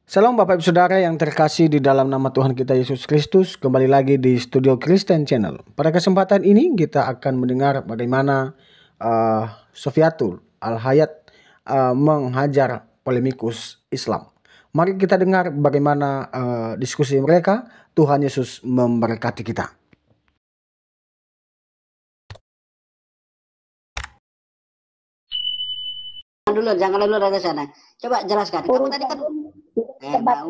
Shalom Bapak Ibu Saudara yang terkasih di dalam nama Tuhan kita Yesus Kristus. Kembali lagi di Studio Kristen Channel. Pada kesempatan ini kita akan mendengar bagaimana Sofiatul Al-Hayat menghajar polemikus Islam. Mari kita dengar bagaimana diskusi mereka. Tuhan Yesus memberkati kita. Jangan dulu dari sana. Coba jelaskan. Kamu tadi kan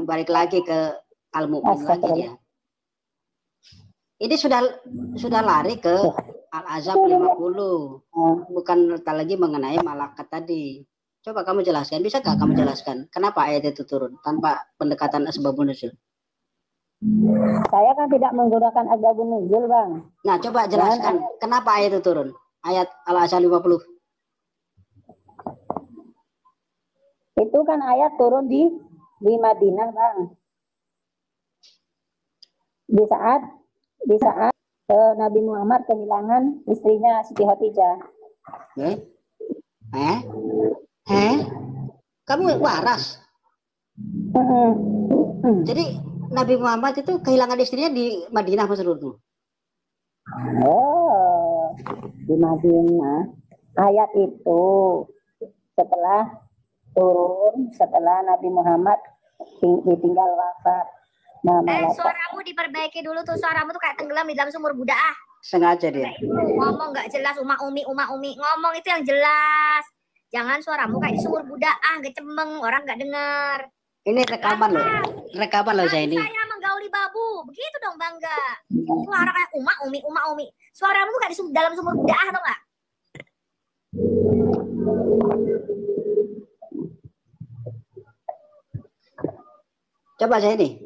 balik lagi ke Al-Mu'min lagi dia. Ini sudah lari ke Al-Ahzab 50. Bukan lagi mengenai malaikat tadi. Coba kamu jelaskan. Bisa gak kamu jelaskan kenapa ayat itu turun tanpa pendekatan asbabun nuzul? Saya kan tidak menggunakan asbabun nuzul, Bang. Nah, coba jelaskan kenapa ayat itu turun. Ayat Al-Ahzab 50. Itu kan ayat turun di Madinah, Bang. Di saat Nabi Muhammad kehilangan istrinya Siti Khadijah. Kamu waras. Jadi Nabi Muhammad itu kehilangan istrinya di Madinah, maksudmu? Oh, di Madinah. Ayat itu setelah turun setelah Nabi Muhammad ditinggal wafat. Suaramu diperbaiki dulu tuh, suaramu tuh kayak tenggelam di dalam sumur Buddha. Sengaja dia. Ngomong nggak jelas, umi, ngomong itu yang jelas. Jangan suaramu kayak di sumur Buddha, ngecemeng, orang nggak dengar. Ini rekaman loh saya ini. Saya menggauli babu, begitu dong bangga. Suara kayak umi. Suaramu tuh kayak di dalam sumur Buddha, atau nggak? Coba saya ini.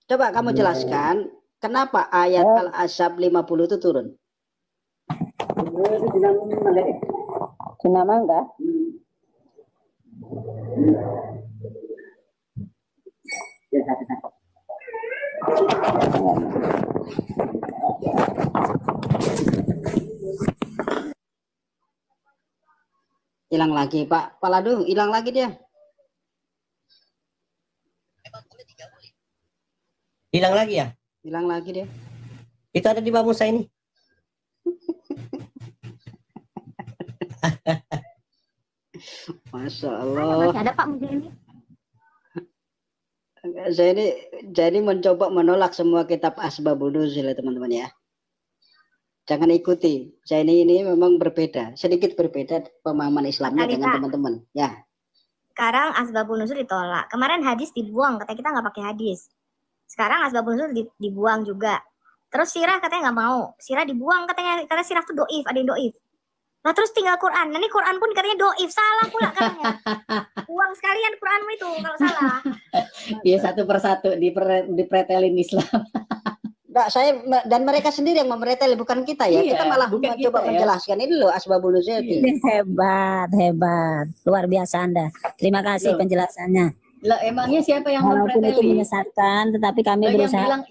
Coba kamu jelaskan kenapa ayat Al-Ahzab 50 itu turun. Nama enggak? Hilang lagi, Pak Paladu, hilang lagi dia. Hilang lagi ya? Hilang lagi dia. Itu ada di bawah saya ini. Masya Allah. Masih ada Pak mungkin ini. Saya ini mencoba menolak semua kitab asbabun nuzul ya teman-teman ya. Jangan ikuti. Saya ini memang berbeda, sedikit berbeda pemahaman Islamnya dengan teman-teman. Ya. Sekarang asbabun nuzul ditolak. Kemarin hadis dibuang, katanya kita nggak pakai hadis. Sekarang asbabun nuzul dibuang juga. Terus sirah katanya nggak mau. Sirah dibuang katanya sirah tuh doif, ada yang doif. Nah terus tinggal Quran. Nah ini Quran pun katanya doif, salah pula katanya. Buang sekalian Quranmu itu kalau salah. Iya satu persatu dipretelin Islam. Enggak, saya dan mereka sendiri yang mempretel, bukan kita ya. Iya, kita malah mencoba menjelaskan ini loh asbabun nuzul. Hebat. Luar biasa Anda. Terima kasih penjelasannya. Lah emangnya siapa yang walaupun itu mempreteli? menyesatkan, tetapi kami berusaha.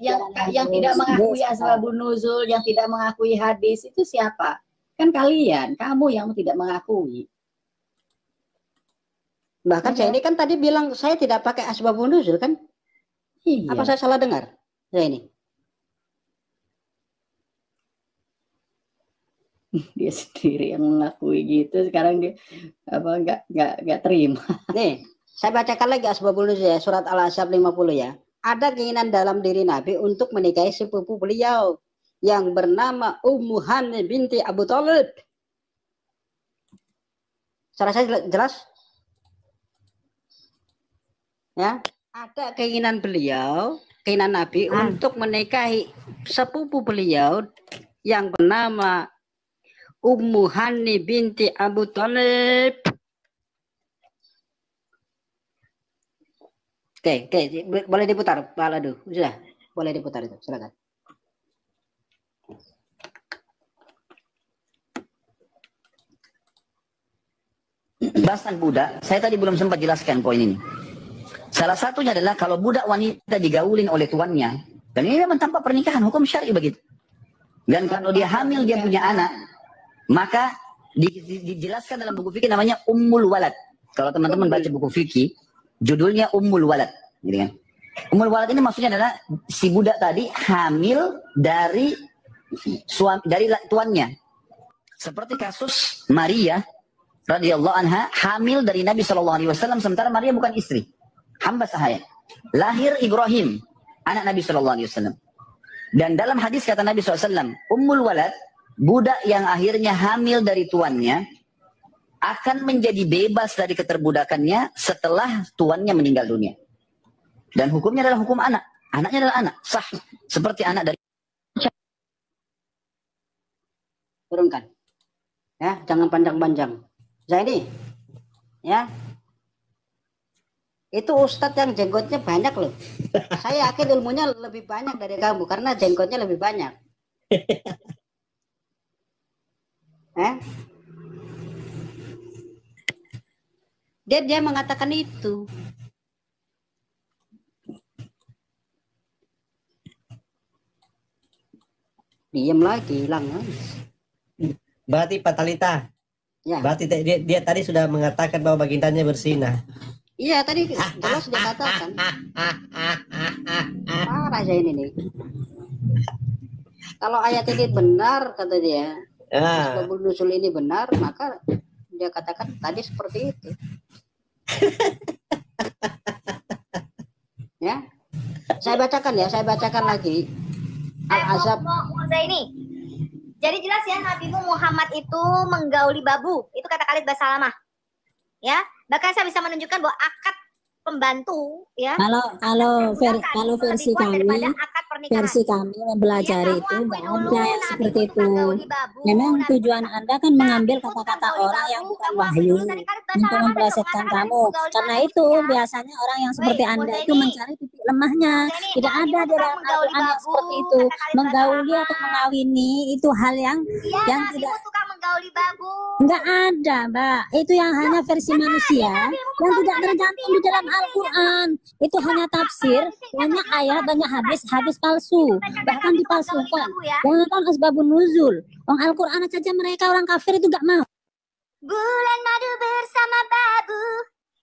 Yang tidak mengakui asbabun nuzul, yang tidak mengakui hadis itu siapa? Kan kalian, kamu yang tidak mengakui. Bahkan saya ini kan tadi bilang saya tidak pakai asbabun nuzul kan? Iya. Apa saya salah dengar? Saya ini. Dia sendiri yang mengakui gitu, sekarang dia nggak terima. Nih, saya bacakan lagi asbabun nuzul ya, surat Al-Ahzab 50 ya. Ada keinginan dalam diri Nabi untuk menikahi sepupu beliau yang bernama Ummu Hani binti Abu Thalib. Cara saya jelas? Ya, ada keinginan Nabi untuk menikahi sepupu beliau yang bernama Ummu Hani binti Abu Thalib. Oke, boleh diputar, Pak Ladu. Sudah, boleh diputar itu, silakan. Bahasan budak, saya tadi belum sempat jelaskan poin ini. Salah satunya adalah kalau budak wanita digaulin oleh tuannya, dan ini memang tanpa pernikahan, hukum syar'i begitu. Dan kalau dia hamil, dia punya anak, maka dijelaskan dalam buku fikih namanya Ummul Walad. Kalau teman-teman baca buku fikih, judulnya Ummul Walad. gitu kan. Ummul walad ini maksudnya adalah si budak tadi hamil dari tuannya. Seperti kasus Maria radhiyallahu anha hamil dari Nabi SAW, sementara Maria bukan istri, hamba sahaya. Lahir Ibrahim, anak Nabi SAW. Dan dalam hadis kata Nabi SAW, Ummul walad, budak yang akhirnya hamil dari tuannya, akan menjadi bebas dari keterbudakannya setelah tuannya meninggal dunia. Dan hukumnya adalah hukum anak. Anaknya adalah anak, sah. Seperti anak dari... Turunkan. Ya, jangan panjang-panjang. Zaini, ya. Itu ustadz yang jenggotnya banyak loh. Saya yakin ilmunya lebih banyak dari kamu karena jenggotnya lebih banyak. Dia mengatakan itu. Diam lagi, hilang. Berarti Pak Talita, Ya. berarti dia tadi sudah mengatakan bahwa bagindanya bersinah. Iya, tadi jelas dia katakan. Parah saya ini nih. Kalau ayat ini benar, kata dia, asbabun nuzul ini benar, maka dia katakan tadi seperti itu. Ya, saya bacakan lagi. Al-Azab. Ini. Jadi jelas ya, Nabi Muhammad itu menggauli babu. Itu kata Khalid Basalamah. Ya, bahkan saya bisa menunjukkan bahwa akad pembantu ya. Kalau versi kami mempelajari itu nggak ada yang seperti itu. Memang tujuan Anda kan mengambil kata-kata orang yang bukan wahyu untuk mempelesetkan kamu. Karena itu biasanya orang yang seperti Anda itu mencari titik lemahnya. Tidak ada di dalam Al-Quran yang seperti itu. Menggauli atau mengawini itu hal yang tidak nggak ada, Mbak. Itu yang hanya versi manusia yang tidak tercantum di dalam Al-Quran. Itu hanya tafsir, banyak ayat, banyak hadis palsu, bahkan dipalsukan. Jangan asbabun nuzul. Al-Quran saja mereka orang kafir itu gak mau. Bulan madu bersama babu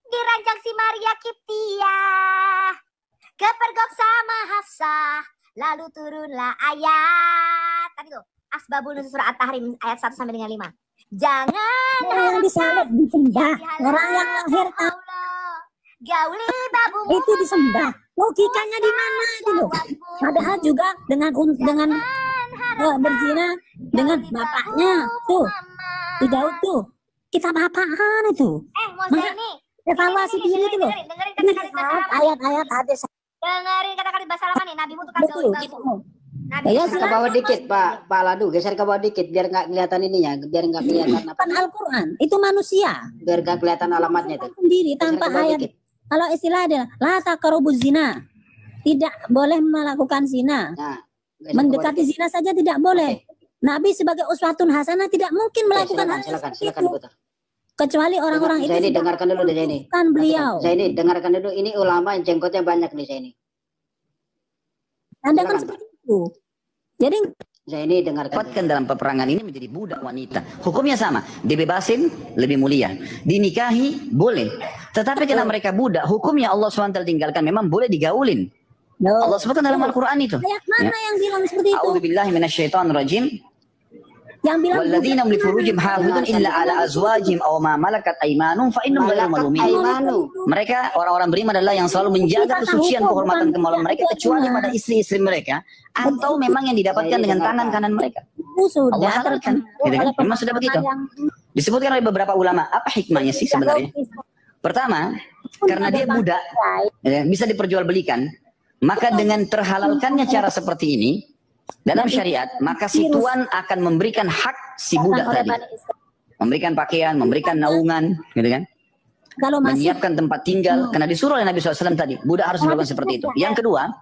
dirancang si Maria Kiptiah, kepergok sama Hafsah, lalu turunlah ayat tadi tuh asbabun nuzul surah At-Tahrim ayat 1 sampai dengan 5. Jangan yang disalib disembah, orang yang lahir gauli babu itu disembah. Logikanya di mana itu loh? Padahal juga dengan berzina dengan bapaknya tuh, di Daud tuh, kita bapaan itu. Zaini, evaluasi diri itu loh. Ayat-ayat hadis. Dengerin kata Khalid Basalamah nih, Nabi tukang gauli babu. Geser ke bawah dikit, Pak Ladu, geser ke bawah dikit biar nggak kelihatan ininya, biar nggak kelihatan apa. Al-Quran itu manusia. Biar nggak kelihatan alamatnya itu. Sendiri tanpa ayat. Kalau istilah adalah la taqrabuz zina. Tidak boleh melakukan zina. Nah, mendekati zina saja tidak boleh. Nabi sebagai uswatun hasanah tidak mungkin melakukan hal silakan diputar. Kecuali orang-orang itu. Zaini dengarkan dulu deh Zaini. Kan beliau. Zaini dengarkan dulu, ini ulama yang jenggotnya banyak nih Zaini. Anda kan seperti itu. Jadi Zaini dengarkan dalam peperangan ini menjadi budak wanita. Hukumnya sama, dibebasin lebih mulia. Dinikahi boleh. Tetapi karena mereka budak, hukumnya Allah SWT tinggalkan, memang boleh digaulin. Allah sebutkan dalam Al-Quran itu. Ayat mana yang bilang seperti itu? A'udzubillahi minasyaitonirrajim. Yang bilang walladzina li furujihim hafizun illa ala azwajihim aw ma malakat aymanuhum fa innahum ghairu malumin. Mereka orang-orang beriman adalah yang selalu menjaga kesucian kehormatan kemaluan mereka kecuali pada istri-istri mereka atau memang yang didapatkan dengan tangan kanan mereka. Allah halalkan, gitu kan? Memang sudah begitu. Disebutkan oleh beberapa ulama, apa hikmahnya sih sebenarnya? Pertama, karena dia budak, ya, bisa diperjualbelikan, maka dengan terhalalkannya cara seperti ini dalam syariat, maka si tuan akan memberikan hak si budak tadi, memberikan pakaian, memberikan naungan, gitu kan? Menyiapkan tempat tinggal, karena disuruh oleh Nabi SAW tadi, budak harus dilakukan seperti itu. Yang kedua,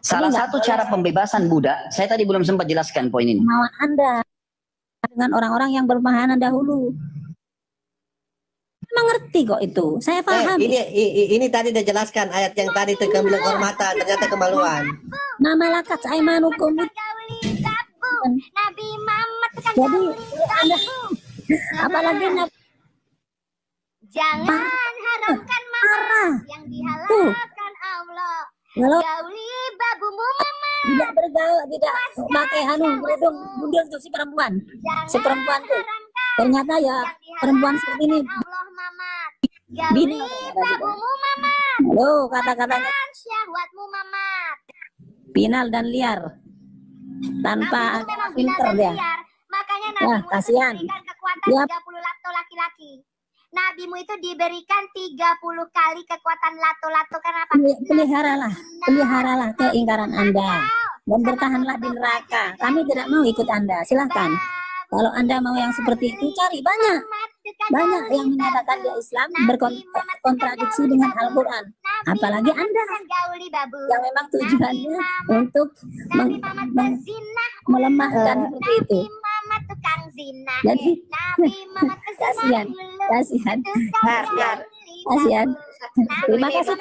salah satu cara pembebasan budak, saya tadi belum sempat jelaskan poin ini. Anda dengan orang-orang yang berpahanan dahulu. Mengerti kok itu, saya paham. Ini tadi udah jelaskan ayat yang tadi terkembilan kehormatan, ternyata kemaluan. Nama lakat aimanukum. Nabi Muhammad jadi Anda apalagi jangan haramkan marah yang dihalalkan Allah. Kalau gauli babumu mama. tidak bergaul, tidak pakai kerudung gundul tuh si perempuan. Si perempuan tuh ternyata ya perempuan seperti ini. Allah mamat. Gauli babumu mama. Loh, kata-katanya Syahwatmu mamat. final dan liar. Tanpa Nabi itu memang filter final dan dia. liar. Makanya Wah, Nabimu itu kasihan. diberikan kekuatan Ya. 30 lato laki-laki. Nabimu itu diberikan 30 kali kekuatan lato-lato. Kenapa? Peliharalah keingkaran Anda dan bertahanlah di neraka. Kami tidak mau ikut Anda. Silahkan. Kalau Anda mau yang seperti itu, cari banyak yang menyatakan dia Islam berkontradiksi dengan Al-Quran. Apalagi Anda gauli babu. yang memang tujuannya untuk melemahkan seperti itu. Nabi Muhammad tukang zina. Jadi Nabi Muhammad kasihan. Terima kasih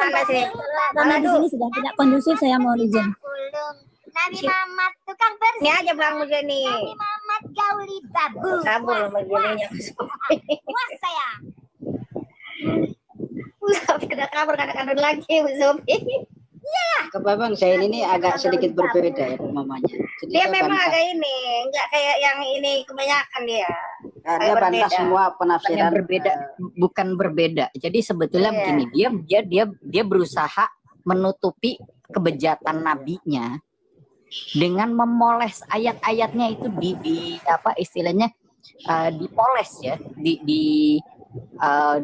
karena di sini sudah tidak kondusif, saya mau izin. Nabi Muhammad tukang bersih. Ini aja Bang Muja nih. Nabi Muhammad gauli babu. Kabur begininya. Puas saya. Sofi udah kabur kadang-kadang lagi Bu Sofi. Memang saya ini agak sedikit berbeda ya mamanya. Jadi Dia saya memang bantah. agak ini, enggak kayak yang ini kebanyakan dia. Dia bantah berbeda. semua Bukan penafsiran berbeda, bukan berbeda. Jadi sebetulnya Iya. begini, dia berusaha menutupi kebejatan nabinya dengan memoles ayat-ayatnya itu di apa istilahnya dipoles ya,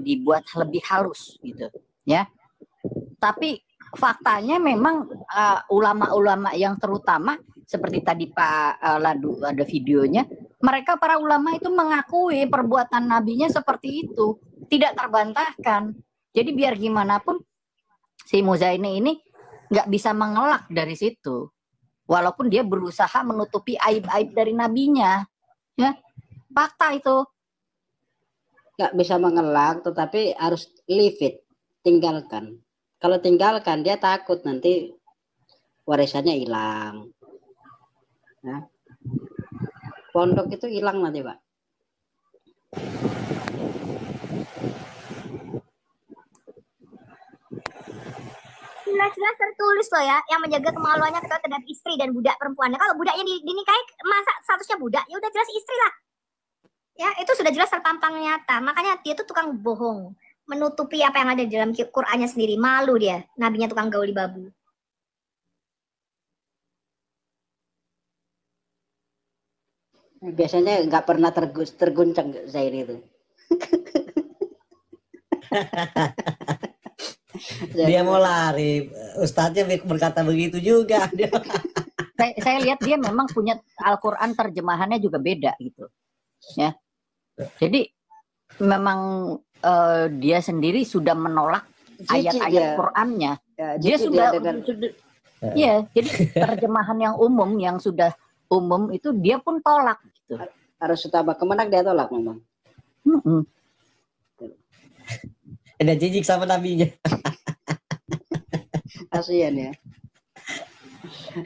dibuat lebih halus gitu ya. Tapi faktanya memang ulama-ulama yang terutama seperti tadi Pak Ladu ada videonya, mereka para ulama itu mengakui perbuatan nabinya seperti itu, tidak terbantahkan. Jadi biar gimana pun si Muzaini ini nggak bisa mengelak dari situ, walaupun dia berusaha menutupi aib-aib dari nabinya, ya fakta itu. nggak bisa mengelak, tetapi harus leave it, tinggalkan. Kalau tinggalkan dia takut nanti warisannya hilang. Nah, pondok itu hilang nanti Pak. Jelas-jelas tertulis loh ya, yang menjaga kemaluannya ketua terhadap istri dan budak perempuannya. Kalau budaknya dinikahi, masa statusnya budak, ya udah jelas istri lah. Ya, itu sudah jelas terpampang nyata. Makanya dia tuh tukang bohong, menutupi apa yang ada di dalam Qur'annya sendiri. Malu dia, nabinya tukang gauli babu. Biasanya nggak pernah terguncang Zairi itu. Dia mau lari, Ustadznya berkata begitu juga. Saya lihat dia memang punya Al-Quran terjemahannya juga beda gitu, ya. Jadi memang dia sendiri sudah menolak ayat-ayat Qurannya. Ya, Dia sudah, ya. Jadi terjemahan yang umum, yang sudah umum itu dia pun tolak gitu. Harus tambah kemenak dia tolak memang. Ada jijik sama nabinya. Kasihan ya.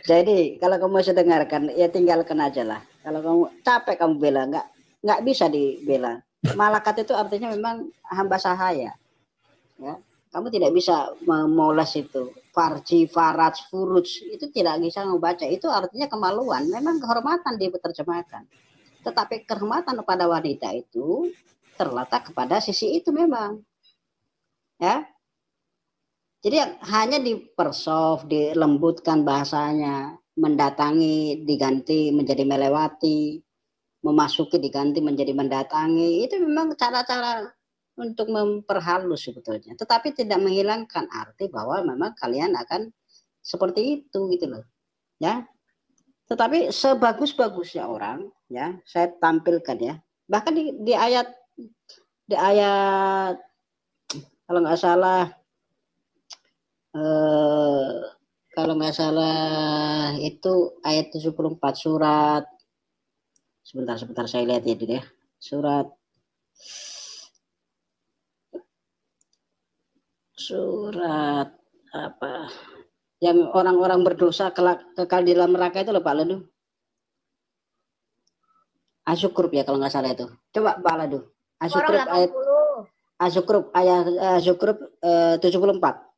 Jadi kalau kamu bisa dengarkan, ya tinggalkan aja lah. Kalau kamu capek kamu bela, nggak bisa dibela. Malakat itu artinya memang hamba sahaya. Ya, kamu tidak bisa memoles itu. Farji, faraj, furuj itu tidak bisa membaca. Itu artinya kemaluan. Memang kehormatan diterjemahkan. Tetapi kehormatan kepada wanita itu terletak kepada sisi itu memang. Ya. Jadi hanya dipersoft, dilembutkan bahasanya, mendatangi diganti menjadi melewati, memasuki diganti menjadi mendatangi. Itu memang cara-cara untuk memperhalus sebetulnya. Tetapi tidak menghilangkan arti bahwa memang kalian akan seperti itu gitu loh. Ya. Tetapi sebagus-bagusnya orang, ya, saya tampilkan ya. Bahkan di ayat kalau nggak salah itu ayat 74 surat, sebentar saya lihat ya dulu ya, surat apa yang orang-orang berdosa kekal di dalam neraka itu loh Pak Ladu. Asyukrub ya kalau nggak salah itu. Coba Pak Ladu. Asyukrub ayat Asyukrub 74.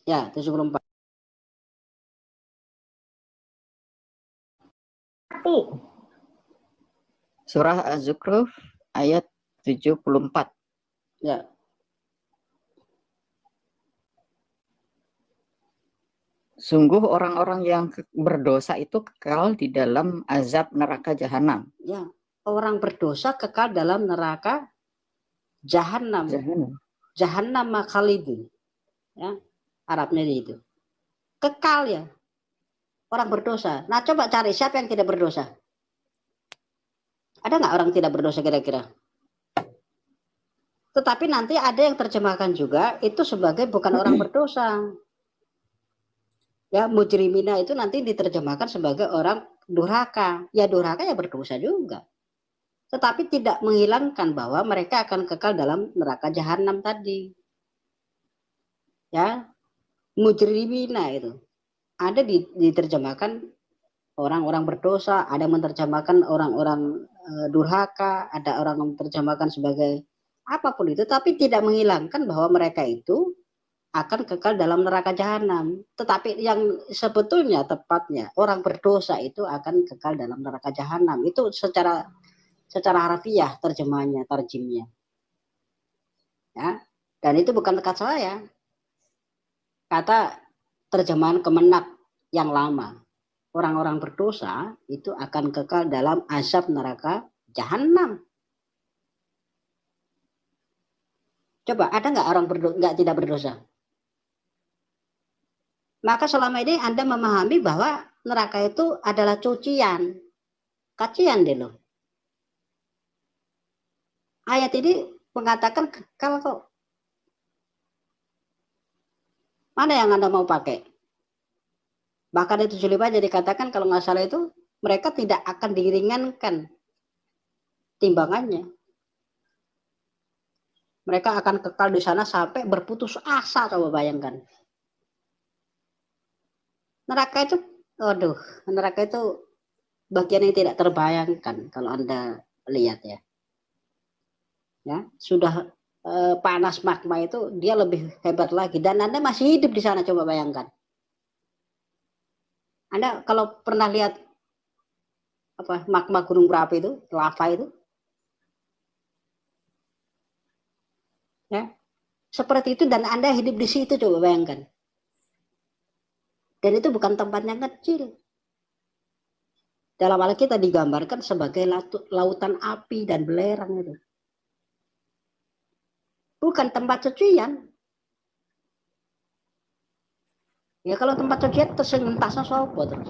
Ya, 74. Surah Az-Zukhruf ayat 74. Ya. Sungguh orang-orang yang berdosa itu kekal di dalam azab neraka jahanam. Ya, orang berdosa kekal dalam neraka jahanam. Jahanam khalidun. Ya, Arabnya itu. Kekal ya. Orang berdosa. Nah, coba cari siapa yang tidak berdosa. Ada nggak orang tidak berdosa kira-kira? Tetapi nanti ada yang terjemahkan juga itu sebagai bukan orang berdosa. Ya, mujrimina itu nanti diterjemahkan sebagai orang durhaka. Ya, durhaka ya berdosa juga. Tetapi tidak menghilangkan bahwa mereka akan kekal dalam neraka jahanam tadi. Ya, mujrimina itu. Ada diterjemahkan orang-orang berdosa, ada menerjemahkan orang-orang durhaka, ada orang yang menerjemahkan sebagai apapun itu, tapi tidak menghilangkan bahwa mereka itu akan kekal dalam neraka jahanam. Tetapi yang sebetulnya tepatnya orang berdosa itu akan kekal dalam neraka jahanam. Itu secara harfiah terjemahannya, tarjimnya. Ya. Dan itu bukan kata saya. Kata terjemahan Kemenak yang lama. Orang-orang berdosa itu akan kekal dalam azab neraka jahanam. Coba ada nggak orang tidak berdosa? Maka selama ini Anda memahami bahwa neraka itu adalah cucian. Kacian deh loh. Ayat ini mengatakan kekal kok. Mana yang Anda mau pakai? Bahkan itu 75 jadi dikatakan kalau nggak salah itu mereka tidak akan diringankan timbangannya. Mereka akan kekal di sana sampai berputus asa, coba bayangkan. Neraka itu, neraka itu bagian yang tidak terbayangkan kalau Anda lihat ya. Ya, sudah panas magma itu dia lebih hebat lagi dan Anda masih hidup di sana, coba bayangkan. Anda kalau pernah lihat magma gunung berapi itu, lava itu, ya seperti itu dan Anda hidup di situ, coba bayangkan. Dan itu bukan tempat yang kecil. Dalam hal kita digambarkan sebagai lautan api dan belerang itu. Bukan tempat cucian. Ya kalau tempat cucian tersentasnya sopo terus.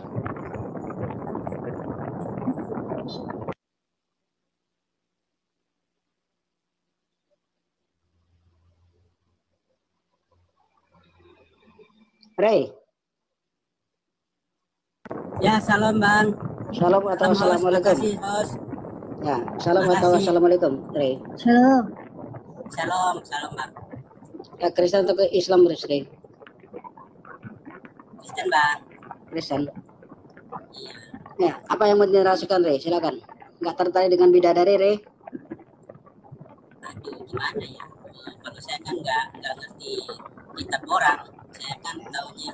Rey. Ya, salam Bang. Salam atau assalamualaikum. Ya, salam atau assalamualaikum. Rey. Salam. Salam Bang. Ya, Kristen atau ke Islam terus Rey? Kristen Bang. Kristen. Ya, apa yang mau dirasukan Rey? Silakan. Nggak tertarik dengan bidadari Rey? Aduh, gimana ya? Kalau saya kan nggak ngerti kitab orang. Saya kan taunya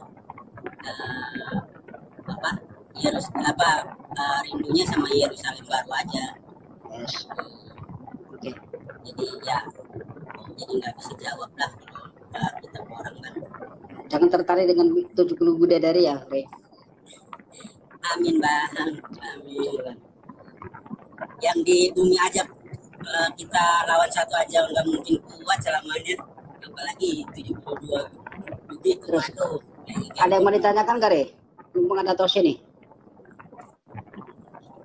rindunya sama Yerusalem baru aja. Yes. Oke. Jadi ya, jadi nggak bisa jawab lah kalau kitab orang kan. Jangan tertarik dengan 70 bidadari ya, Rey. Amin Bang. Amin. Yang di bumi aja kita lawan satu aja nggak mungkin kuat selamanya, apalagi 72 bukti Terus tuh. ada yang mau ditanyakan gak Rey? Mumpung ada Tosi nih.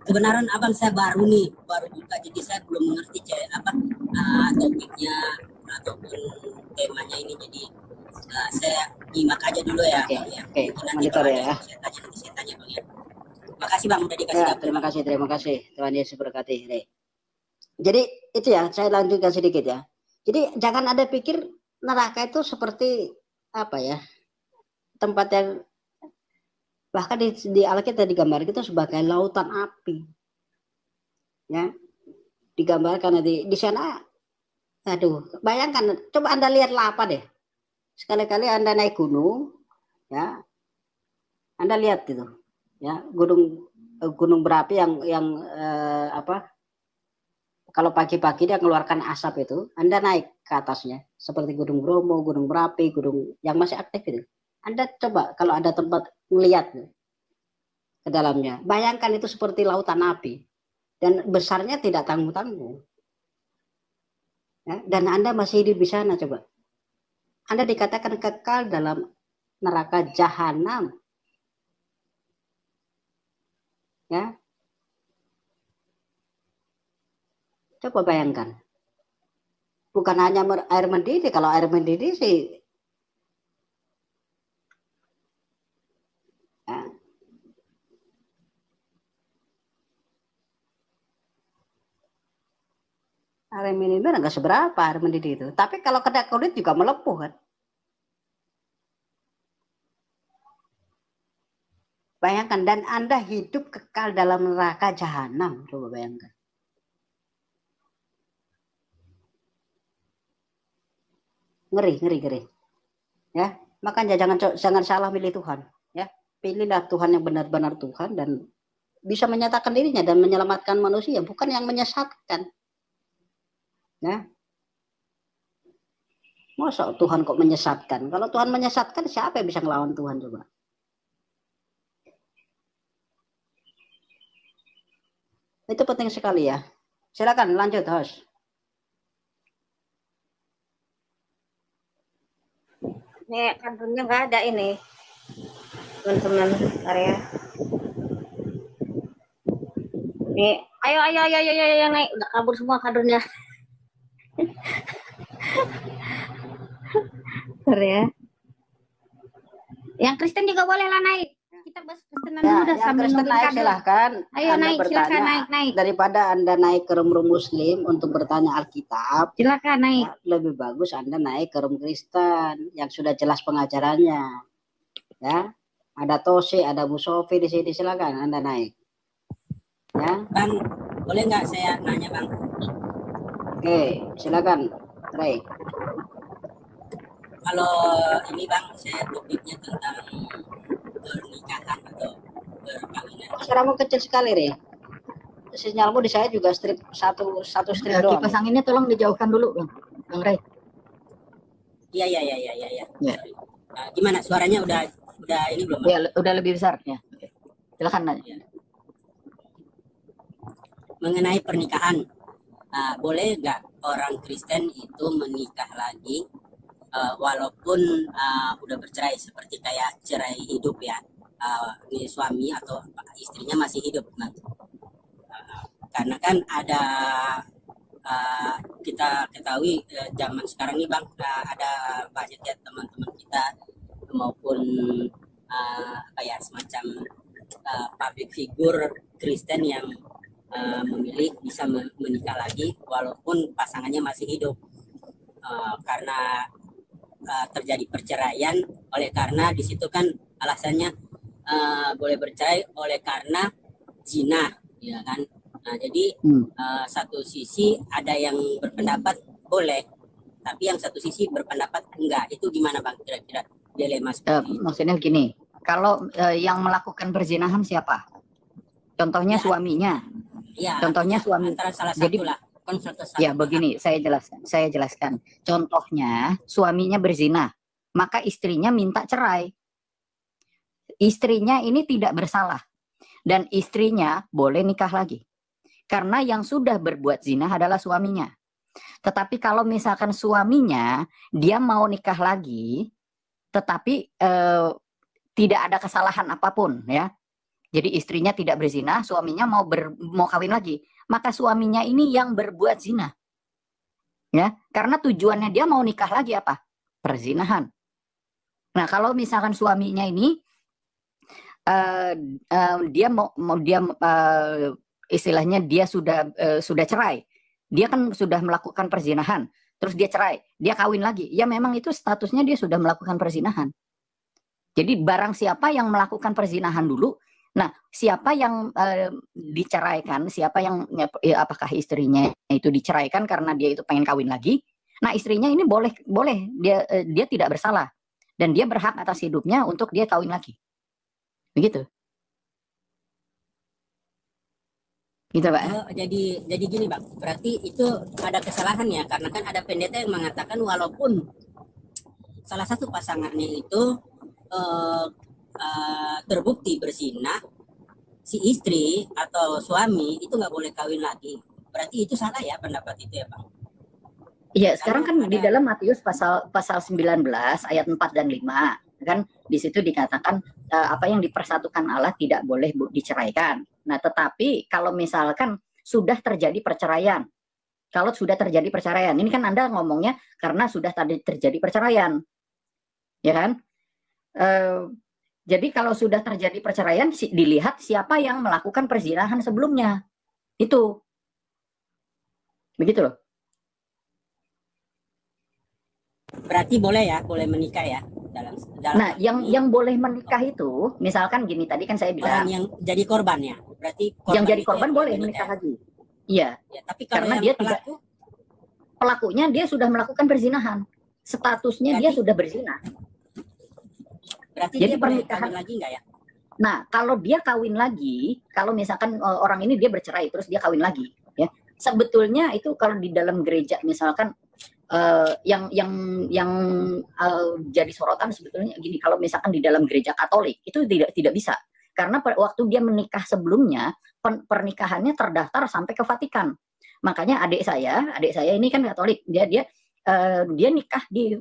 Kebenaran abang saya baru buka, jadi saya belum mengerti topiknya ataupun temanya ini, jadi saya nyimak aja dulu ya. Oke. Monitor ya. Saya tanya Bang ya. Makasih Bang udah dikasih. Ya, terima kasih. Tuhan Yesus berkati, Rey. Jadi itu ya, saya lanjutkan sedikit ya. Jadi jangan ada pikir neraka itu seperti apa ya, tempat yang bahkan di Alkitab digambarkan itu sebagai lautan api. Ya. Digambarkan di sana. Aduh, bayangkan, coba Anda lihat lava deh. Sekali-kali Anda naik gunung, ya, Anda lihat itu, ya, gunung berapi yang apa? Kalau pagi-pagi dia mengeluarkan asap itu, Anda naik ke atasnya, seperti Gunung Bromo, Gunung Merapi, gunung yang masih aktif itu. Anda coba kalau ada tempat melihat ke dalamnya, bayangkan itu seperti lautan api dan besarnya tidak tanggung-tanggung. Ya, dan Anda masih hidup di sana, coba. Anda dikatakan kekal dalam neraka jahanam. Ya. Coba bayangkan. Bukan hanya air mendidih, kalau air mendidih sih ya. Air mendidih enggak seberapa air mendidih itu. Tapi kalau kena kulit juga melepuh kan. Bayangkan, dan Anda hidup kekal dalam neraka jahanam. Coba bayangkan. Ngeri. Ya, makanya jangan salah milih Tuhan. Ya, pilihlah Tuhan yang benar-benar Tuhan dan bisa menyatakan dirinya dan menyelamatkan manusia, bukan yang menyesatkan. Ya. Masa Tuhan kok menyesatkan? Kalau Tuhan menyesatkan, siapa yang bisa ngelawan Tuhan coba? Itu penting sekali ya. Silakan lanjut, host. Nih kantornya nggak ada ini, teman-teman area. Nih, ayo naik, udah kabur semua kadernya. Ya. Yang Kristen juga boleh lah naik. Kita bahas Kristenan dulu dah sambil Kristen naik, silahkan. Ayo Anda naik, silakan naik. Daripada Anda naik ke room Muslim untuk bertanya Alkitab, silakan naik. Ya, lebih bagus Anda naik ke room Kristen yang sudah jelas pengajarannya. Ya, ada Tosi, ada Bu Sofi di sini, silakan Anda naik. Ya. Bang, boleh nggak saya nanya, Bang? Oke, silakan. Baik. Kalau ini Bang, saya topiknya tentang pernikahan atau perkawinan. Suaramu kecil sekali, Re. Sinyalmu di saya juga strip satu strip doang. Kipas anginnya tolong dijauhkan dulu, Bang Ray. Iya. Ya. Gimana suaranya udah ini belum? Ya, udah lebih besar ya. Oke. Silakan nanya. Ya. Mengenai pernikahan, boleh nggak orang Kristen itu menikah lagi walaupun udah bercerai, seperti kayak cerai hidup ya, ini suami atau istrinya masih hidup, nah. Karena kan ada kita ketahui zaman sekarang ini Bang, ada banyak ya teman-teman kita maupun semacam public figure Kristen yang memilih bisa menikah lagi walaupun pasangannya masih hidup, karena terjadi perceraian oleh karena di situ kan alasannya boleh bercerai oleh karena zina, ya kan. Nah, jadi satu sisi ada yang berpendapat boleh, tapi yang satu sisi berpendapat enggak. Itu gimana Bang kira-kira dilema seperti itu? Maksudnya gini, kalau yang melakukan perzinahan siapa? Contohnya ya, suaminya. Ya, contohnya suami. Antara salah satu lah. Ya begini, saya jelaskan. Contohnya suaminya berzina, maka istrinya minta cerai. Istrinya ini tidak bersalah dan istrinya boleh nikah lagi. Karena yang sudah berbuat zina adalah suaminya. Tetapi kalau misalkan suaminya dia mau nikah lagi, tetapi tidak ada kesalahan apapun, ya. Jadi istrinya tidak berzina, suaminya mau kawin lagi, maka suaminya ini yang berbuat zina, ya. Karena tujuannya dia mau nikah lagi apa? Perzinahan. Nah kalau misalkan suaminya ini istilahnya dia sudah cerai, dia kan sudah melakukan perzinahan, terus dia cerai, dia kawin lagi, ya memang itu statusnya dia sudah melakukan perzinahan. Jadi barang siapa yang melakukan perzinahan dulu, nah siapa yang diceraikan, siapa yang apakah istrinya itu diceraikan karena dia itu pengen kawin lagi, Nah, istrinya ini boleh dia tidak bersalah dan dia berhak atas hidupnya untuk dia kawin lagi. Begitu. Gitu, Pak. Oh, jadi gini, Bang. Berarti itu ada kesalahan ya, karena kan ada pendeta yang mengatakan walaupun salah satu pasangannya itu terbukti berzina, si istri atau suami itu nggak boleh kawin lagi. Berarti itu salah ya pendapat itu ya, Bang? Iya, sekarang kan di dalam Matius pasal 19 ayat 4 dan 5 kan di situ dikatakan apa yang dipersatukan Allah tidak boleh diceraikan. Nah, tetapi kalau misalkan sudah terjadi perceraian, kalau sudah terjadi perceraian, ini kan Anda ngomongnya karena sudah tadi terjadi perceraian, ya kan? Jadi kalau sudah terjadi perceraian, dilihat siapa yang melakukan perzinahan sebelumnya, itu, begitu loh. Berarti boleh ya, boleh menikah ya dalam nah, yang boleh menikah itu, misalkan gini, tadi kan saya bilang orang yang jadi korban ya, berarti korban yang jadi korban boleh menikah lagi. Iya. Ya, tapi kalau karena yang dia tidak, pelakunya dia sudah melakukan perzinahan, statusnya berarti, dia sudah berzina. Berarti jadi dia pernikahan lagi enggak ya? Nah, kalau dia kawin lagi, kalau misalkan orang ini dia bercerai terus dia kawin lagi, ya sebetulnya itu kalau di dalam gereja misalkan yang jadi sorotan sebetulnya gini, kalau misalkan di dalam gereja Katolik itu tidak bisa, karena waktu dia menikah sebelumnya pernikahannya terdaftar sampai ke Vatikan. Makanya adik saya ini kan Katolik, dia nikah di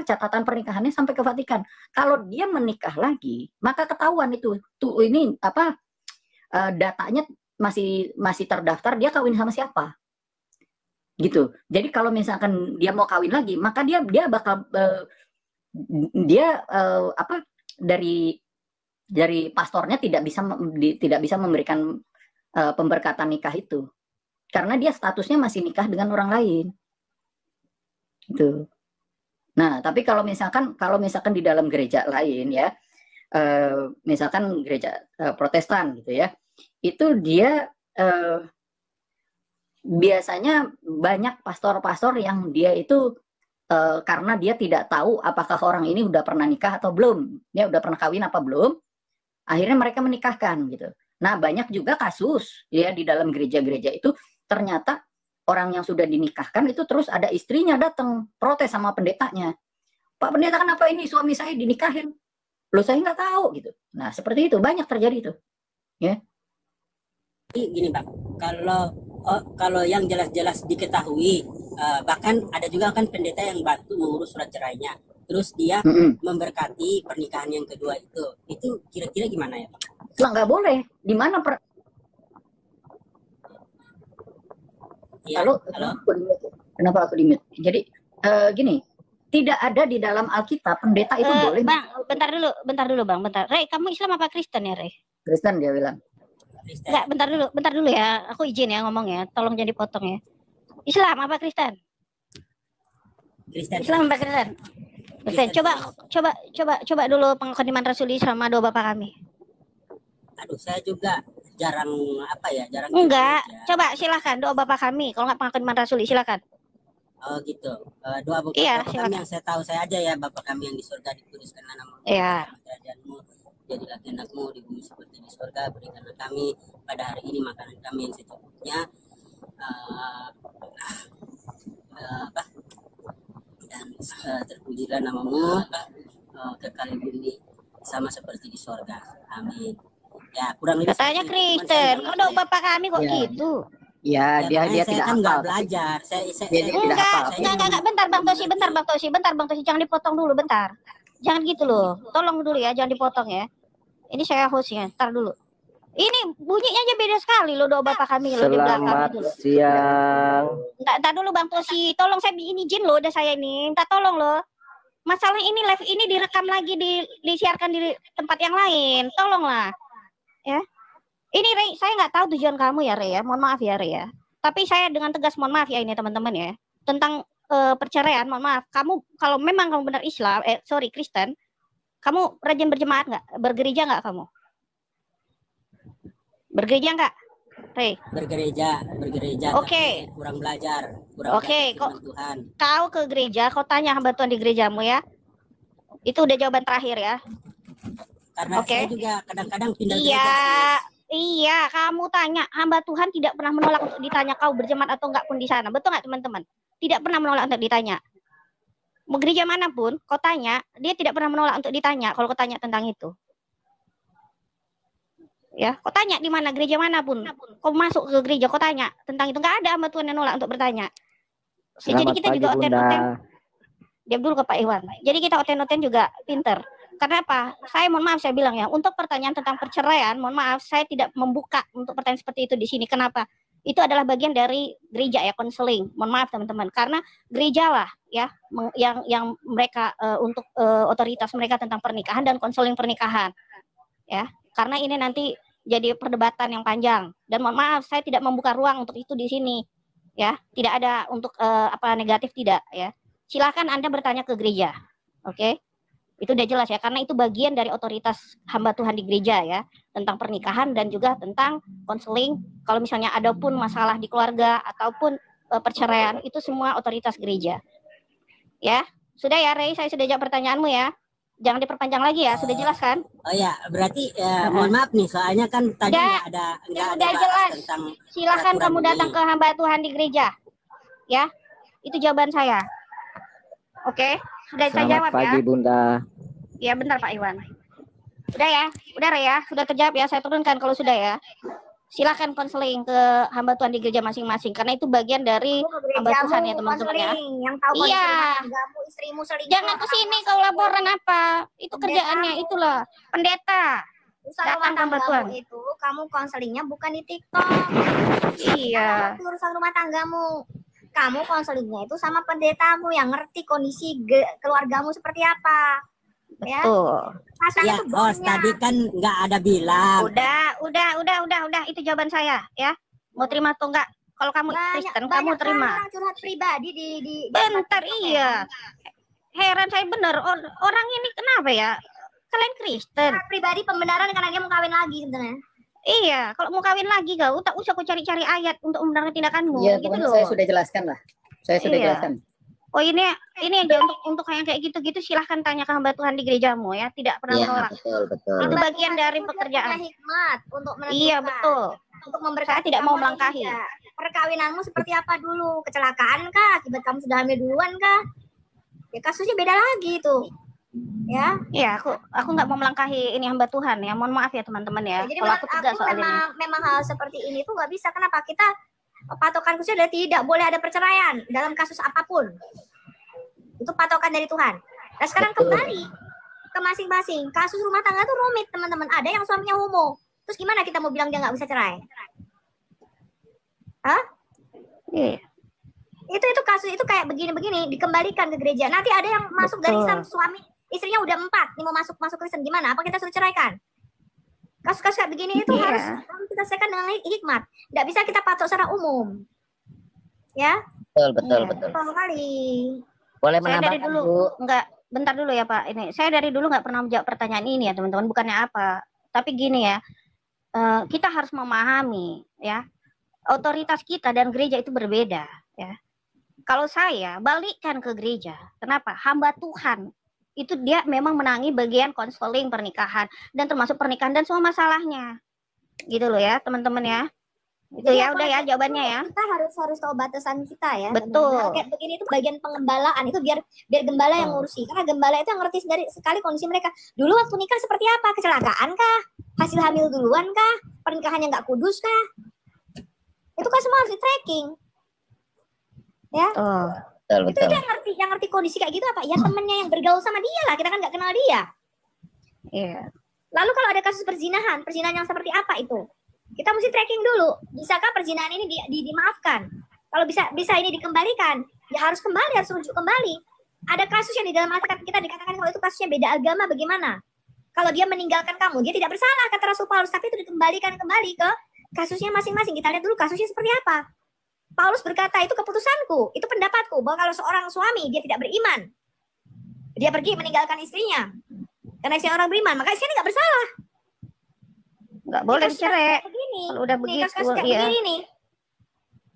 catatan pernikahannya sampai ke Vatikan. Kalau dia menikah lagi, maka ketahuan itu ini datanya masih terdaftar dia kawin sama siapa. Gitu. Jadi kalau misalkan dia mau kawin lagi, maka dia bakal dari pastornya tidak bisa memberikan pemberkatan nikah itu, karena dia statusnya masih nikah dengan orang lain. Gitu. Nah, tapi kalau misalkan di dalam gereja lain ya, misalkan gereja Protestan gitu ya, itu dia biasanya banyak pastor-pastor yang dia itu karena dia tidak tahu apakah orang ini udah pernah nikah atau belum, dia udah pernah kawin apa belum, akhirnya mereka menikahkan gitu. Nah, banyak juga kasus ya di dalam gereja-gereja itu ternyata orang yang sudah dinikahkan itu terus ada istrinya datang protes sama pendetanya, Pak Pendeta, kenapa ini suami saya dinikahin? Loh, saya nggak tahu gitu. Nah, seperti itu banyak terjadi itu ya. Gini Bang, kalau yang jelas-jelas diketahui, bahkan ada juga kan pendeta yang bantu mengurus surat cerainya, terus dia memberkati pernikahan yang kedua itu kira-kira gimana ya Pak? Nggak boleh. Di mana ya, halo? Kenapa aku di-mute? Jadi gini, tidak ada di dalam Alkitab pendeta itu boleh. Bang, bentar dulu Bang, bentar. Rey, kamu Islam apa Kristen ya, Rey? Kristen dia bilang. Enggak, bentar dulu ya. Aku izin ya ngomong ya. Tolong jangan dipotong ya. Islam apa Kristen? Islam apa Kristen? Kristen. Coba dulu penghormatan Rasuli sama doa Bapak kami. Aduh, saya juga jarang Enggak, coba silakan doa Bapak kami. Kalau nggak penghormatan Rasuli silakan. Oh gitu. Doa Bapak kami yang saya tahu saya aja ya, Bapak kami yang di surga, dikuduskanlah namamu. Iya. Kerajaanmu, jadilah kehendakmu di bumi seperti di surga. Berikanlah kami pada hari ini makanan kami yang secukupnya. Dan terpujilah namamu kekal di bumi sama seperti di surga. Amin. Ya, kurang lebih katanya Kristen. Kok doa Bapak kami kok gitu? Ya, dia tidak kan hafal. Belajar. Enggak, bentar Bang Tosi, jangan dipotong dulu bentar. Jangan gitu loh. Tolong dulu ya, jangan dipotong ya. Ini saya hostnya, ntar dulu. Ini bunyinya aja beda sekali loh doa Bapak kami loh di belakang itu. Selamat siang. Entar dulu Bang Tosi, tolong saya ini izin loh, udah saya ini. Minta tolong loh. Masalah ini live ini direkam lagi disiarkan di tempat yang lain. Tolonglah. Ya. Ini Rey, saya nggak tahu tujuan kamu ya Rey ya. Mohon maaf ya Rey ya. Tapi saya dengan tegas mohon maaf ya ini teman-teman ya. Tentang perceraian, mohon maaf. Kamu kalau memang kamu benar Islam, Kristen, kamu rajin berjemaat nggak? Bergereja nggak kamu? Bergereja nggak, Rey? Bergereja. Oke. Kurang belajar. Oke, kok kau ke gereja, kau tanya hamba Tuhan di gerejamu ya. Itu udah jawaban terakhir ya. Karena saya juga kadang-kadang pindah Iya, gereja. iya, kamu tanya hamba Tuhan tidak pernah menolak untuk ditanya kau berjemaat atau enggak pun di sana. Betul nggak teman-teman? Tidak pernah menolak untuk ditanya. Mau gereja manapun, kau tanya, dia tidak pernah menolak untuk ditanya kalau kau tanya tentang itu. Ya, kau tanya di mana gereja manapun, kau masuk ke gereja, kau tanya tentang itu, nggak ada hamba Tuhan yang nolak untuk bertanya. Ya, jadi kita juga oten-oten. Diam dulu ke Pak Iwan. Jadi kita oten-oten juga pinter. Karena apa? Saya mohon maaf saya bilang ya, untuk pertanyaan tentang perceraian, mohon maaf saya tidak membuka untuk pertanyaan seperti itu di sini. Kenapa? Itu adalah bagian dari gereja ya, konseling. Mohon maaf teman-teman, karena gereja lah ya yang mereka untuk otoritas mereka tentang pernikahan dan konseling pernikahan. Ya, karena ini nanti jadi perdebatan yang panjang. Dan mohon maaf saya tidak membuka ruang untuk itu di sini. Ya, tidak ada untuk negatif tidak ya. Silakan Anda bertanya ke gereja. Oke? Itu udah jelas ya, karena itu bagian dari otoritas hamba Tuhan di gereja ya, tentang pernikahan dan juga tentang konseling. Kalau misalnya ada pun masalah di keluarga ataupun perceraian, itu semua otoritas gereja. Ya, sudah ya Rey, saya sudah jawab pertanyaanmu ya. Jangan diperpanjang lagi ya, sudah jelas kan? Oh ya, berarti mohon maaf nih, soalnya kan tadi nggak ada jelas tentang. Silakan kamu datang ke hamba Tuhan di gereja. Ya, itu jawaban saya. Oke, sudah saya jawab ya. Selamat pagi Bunda. Ya bentar Pak Iwan. Udah ya, udah ya, sudah terjawab ya. Saya turunkan kalau sudah ya. Silakan konseling ke hamba Tuhan di gereja masing-masing, karena itu bagian dari hamba Tuhan ya teman-teman ya. Yang tahu iya. Istrimu selingkuh. Jangan ke sini kau laporan apa? Itu kerjaannya itulah pendeta. Urusan rumah tanggamu itu kamu konselingnya bukan di TikTok. Iya. Urusan rumah tanggamu. Kamu konselingnya itu sama pendetamu yang ngerti kondisi keluargamu seperti apa. Ya. Ya, bos tadi kan nggak ada bilang. Udah. Itu jawaban saya ya. Mau terima atau enggak? Kalau kamu Kristen, kamu terima. Curhat pribadi di bentar iya. Heran saya bener. Orang ini kenapa ya? Kalian Kristen. Pribadi pembenaran karena dia mau kawin lagi sebenarnya. Iya, kalau mau kawin lagi tak usah kau cari-cari ayat untuk membenarkan tindakanmu. Iya, gitu loh. saya sudah jelaskan lah. Saya sudah jelaskan. Oh ini aja untuk yang kayak gitu-gitu silahkan tanya ke hamba Tuhan di gerejamu ya, tidak pernah menolak. Betul. Itu bagian dari pekerjaan. Hikmat untuk menentukan. Iya betul. Untuk memberkati. Saya tidak mau melangkahi. Perkawinanmu seperti apa dulu? Kecelakaan kah? Akibat kamu sudah hamil duluan kah? Ya kasusnya beda lagi itu. Ya. Iya, aku nggak mau melangkahi ini hamba Tuhan ya. Mohon maaf ya teman-teman ya. Jadi kalau aku tegas soal ini. Memang hal seperti ini tuh nggak bisa. Kenapa? Kita patokan khususnya adalah tidak boleh ada perceraian dalam kasus apapun. Itu patokan dari Tuhan. Nah sekarang kembali ke masing-masing. Kasus rumah tangga tuh rumit teman-teman. Ada yang suaminya homo. Terus gimana kita mau bilang dia nggak bisa cerai? Hah? Iya. Itu kasus itu kayak begini-begini dikembalikan ke gereja. Nanti ada yang masuk dari Islam, suami istrinya udah 4 nih mau masuk Kristen, gimana? Apa kita suruh ceraikan? Kasus-kasus kayak begini itu harus kita selesaikan dengan hikmat. Nggak bisa kita patok secara umum. Ya? Betul. Betul kali. Boleh saya dari menambahkan dulu bentar dulu ya Pak. Ini saya dari dulu nggak pernah menjawab pertanyaan ini ya teman-teman. Bukannya apa? Tapi gini ya, kita harus memahami ya, otoritas kita dan gereja itu berbeda ya. Kalau saya balikkan ke gereja, kenapa? Hamba Tuhan itu dia memang menangi bagian konseling pernikahan dan termasuk pernikahan dan semua masalahnya, gitu loh ya teman-teman ya. Itu ya udah ya jawabannya ya. Kita harus tahu batasan kita ya. Betul. Kayak begini itu bagian pengembalaan itu biar gembala yang ngurusi. Karena gembala itu yang ngerti sekali kondisi mereka. Dulu waktu nikah seperti apa? Kecelakaan kah? Hasil hamil duluan kah? Pernikahannya nggak kudus kah? Itu kan semua harus di tracking. Ya. Itu yang ngerti kondisi kayak gitu apa? Ya temennya yang bergaul sama dia lah. Kita kan nggak kenal dia. Iya. Lalu kalau ada kasus perzinahan yang seperti apa itu? Kita mesti tracking dulu. Bisakah perzinahan ini dimaafkan? Kalau bisa ini dikembalikan, ya harus rujuk kembali. Ada kasus yang di dalam Alkitab kita dikatakan kalau itu kasusnya beda agama bagaimana? Kalau dia meninggalkan kamu, dia tidak bersalah kata Rasul Paulus, tapi itu dikembalikan kembali ke kasusnya masing-masing. Kita lihat dulu kasusnya seperti apa. Paulus berkata, itu keputusanku, itu pendapatku, bahwa kalau seorang suami dia tidak beriman, dia pergi meninggalkan istrinya, karena istrinya orang beriman, maka istrinya nggak bersalah. Nggak boleh dicerai. Kalau udah begitu, begini nih.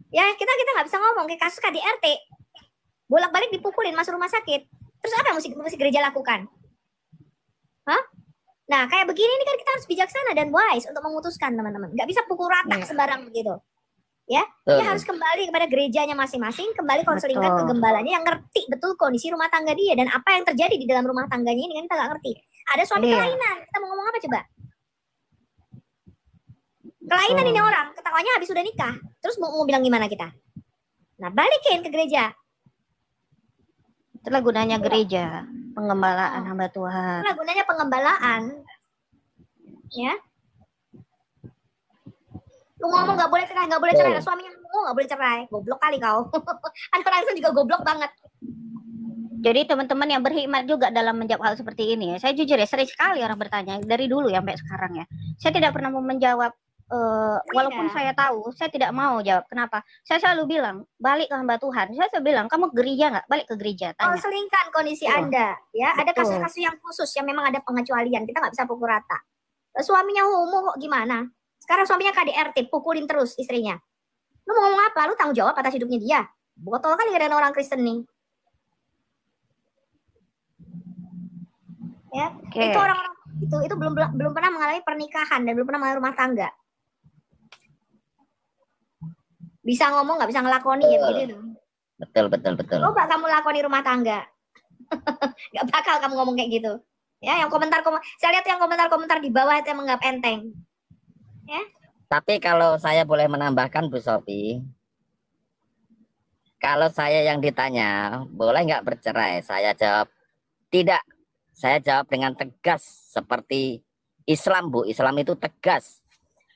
Ya kita nggak bisa ngomong kayak kasus KDRT, bolak-balik dipukulin masuk rumah sakit. Terus apa yang mesti gereja lakukan? Hah? Nah kayak begini nih kan kita harus bijaksana dan wise untuk memutuskan teman-teman. Nggak bisa pukul rata sembarang begitu. Ya, dia harus kembali kepada gerejanya masing-masing, kembali konselingkan ke gembalanya yang ngerti betul kondisi rumah tangga dia dan apa yang terjadi di dalam rumah tangganya ini kan kita nggak ngerti. Ada suami kelainan, kita mau ngomong apa coba? Kelainan ini orang, ketawanya habis sudah nikah, terus mau bilang gimana kita? Nah balikin ke gereja. Itulah gunanya gereja, pengembalaan hamba Tuhan. Itulah gunanya pengembalaan, ya. Lu ngomong nggak boleh cerai, nah, suaminya ngomong nggak boleh cerai, goblok kali kau. Ada orang Kristen juga goblok banget. Jadi teman-teman yang berhikmat juga dalam menjawab hal seperti ini. Saya jujur ya, sering sekali orang bertanya dari dulu sampai sekarang ya. Saya tidak pernah mau menjawab, walaupun saya tahu, saya tidak mau jawab. Kenapa? Saya selalu bilang balik ke hamba Tuhan. Saya selalu bilang kamu gereja nggak? Balik ke gereja. Tanya. Selingkan kondisi Anda, ya. Ada kasus-kasus yang khusus yang memang ada pengecualian. Kita nggak bisa pukul rata. Suaminya homo kok gimana? Sekarang suaminya KDRT, pukulin terus istrinya. Lu mau ngomong apa? Lu tanggung jawab atas hidupnya dia. Botol kali ada orang Kristen nih. Ya, itu orang-orang itu belum pernah mengalami pernikahan dan belum pernah mengalami rumah tangga. Bisa ngomong nggak bisa ngelakoni ya begitu. Betul. Coba kamu lakoni rumah tangga. Nggak bakal kamu ngomong kayak gitu. Ya, yang saya lihat yang komentar-komentar di bawah itu emang nggak enteng. Ya. Tapi kalau saya boleh menambahkan Bu Sophie, kalau saya yang ditanya boleh nggak bercerai, saya jawab tidak. Saya jawab dengan tegas seperti Islam, Bu. Islam itu tegas.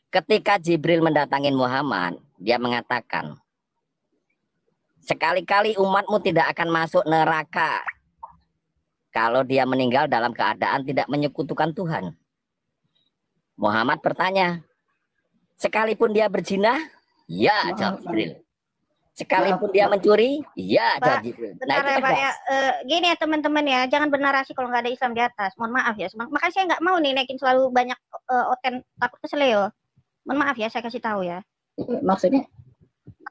Ketika Jibril mendatangin Muhammad, dia mengatakan, sekali-kali umatmu tidak akan masuk neraka kalau dia meninggal dalam keadaan tidak menyekutukan Tuhan. Muhammad bertanya, sekalipun dia berzina, ya jawab Jibril. Sekalipun dia mencuri, ya jawab Jibril. Bentar ya Pak ya, gini ya teman-teman ya, jangan bernarasi kalau nggak ada Islam di atas. Mohon maaf ya, makanya saya nggak mau nih naikin selalu banyak oten, takut keseleo. Mohon maaf ya, saya kasih tahu ya. Maksudnya?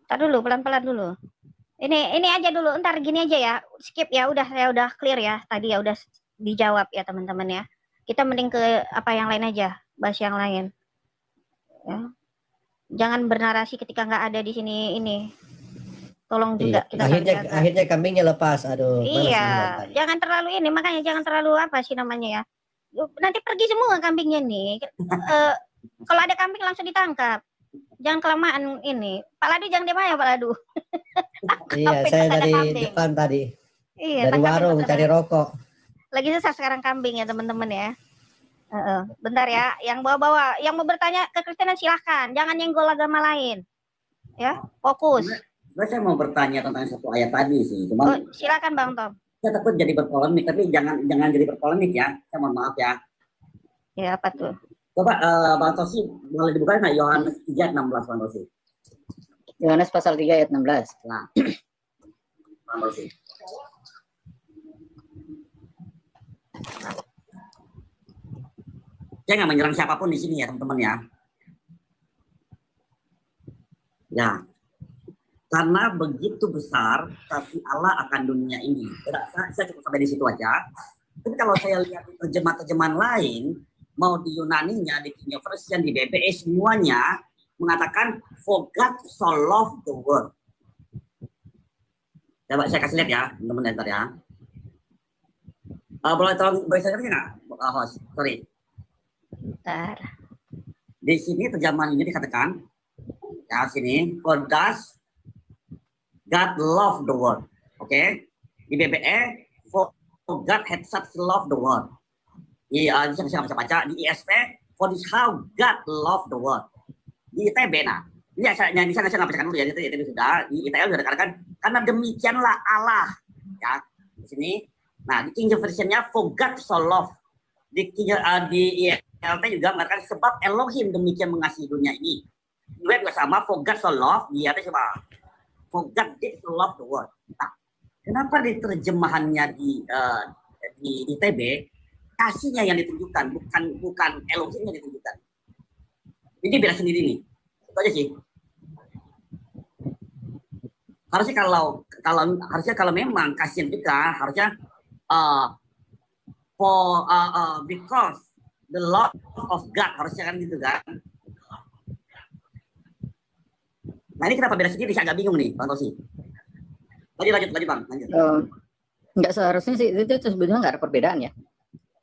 Ntar dulu, pelan-pelan dulu. Ini aja dulu, ntar gini aja ya, skip ya, saya udah clear ya, tadi ya udah dijawab ya teman-teman ya. Kita mending ke apa yang lain aja, bahas yang lain. Ya. Jangan bernarasi ketika nggak ada di sini ini. Tolong juga kita akhirnya kambingnya lepas. Aduh. Iya, jangan terlalu ini, makanya jangan terlalu apa sih namanya ya. Nanti pergi semua kambingnya nih. Kalau ada kambing langsung ditangkap. Jangan kelamaan ini. Pak Ladu jangan diam aja Pak Ladu. Iya, saya dari depan tadi. Iya, dari warung cari rokok. Lagi susah sekarang kambing ya teman-teman ya. Bentar ya, yang bawa-bawa, yang mau bertanya ke Kristenan silahkan, jangan nyenggol agama lain. Ya, fokus. Saya mau bertanya tentang satu ayat tadi sih. Cuman silakan Bang Tom. Saya takut jadi berpolemik, tapi jangan jadi berpolemik ya. Saya mohon maaf ya. Ya, apa tuh? Coba Bang Tosi boleh dibuka nggak Yohanes 3:16 Bang Tosi? Yohanes pasal 3 ayat 16. Nah, Bang Tosi. Saya nggak menyerang siapapun di sini ya teman-teman ya. Ya, karena begitu besar kasih Allah akan dunia ini. Saya cukup sampai di situ aja. Tapi kalau saya lihat terjemahan-terjemahan lain, mau di Yunaninya, di King James Version, di BBE semuanya mengatakan for God so loved the world. Coba saya kasih lihat ya, teman-teman ntar ya. Boleh tolong saya nggak, host? Sorry. Bentar. Di sini terjemahan ini dikatakan, ya sini, for does God love the world. Oke. Di BBE, for God had such love the world. Iya, saya bisa baca. Di ISP, for this how God love the world. Di ITB, nah. Ini saya nggak bacakan dulu ya, itu sudah. Di ITL sudah dikatakan, karena demikianlah Allah. Ya, di sini. Nah, di King James Version-nya, for God so love. Di ILT juga mengatakan, sebab Elohim demikian mengasihi dunia ini. Juga sama, for God so love. Di atas coba. For God did so love the world. Nah, kenapa di terjemahannya di ITB kasihnya yang ditunjukkan, bukan Elohim yang ditunjukkan. Jadi beda sendiri nih. Itu aja sih. harusnya kalau memang kasihan kita harusnya because the love of God, harusnya kan gitu kan. Nah ini kenapa beda sendiri, saya agak bingung nih Bang Tosi. Lanjut Bang, lanjut. Nggak seharusnya sih, itu sebetulnya nggak ada perbedaan ya.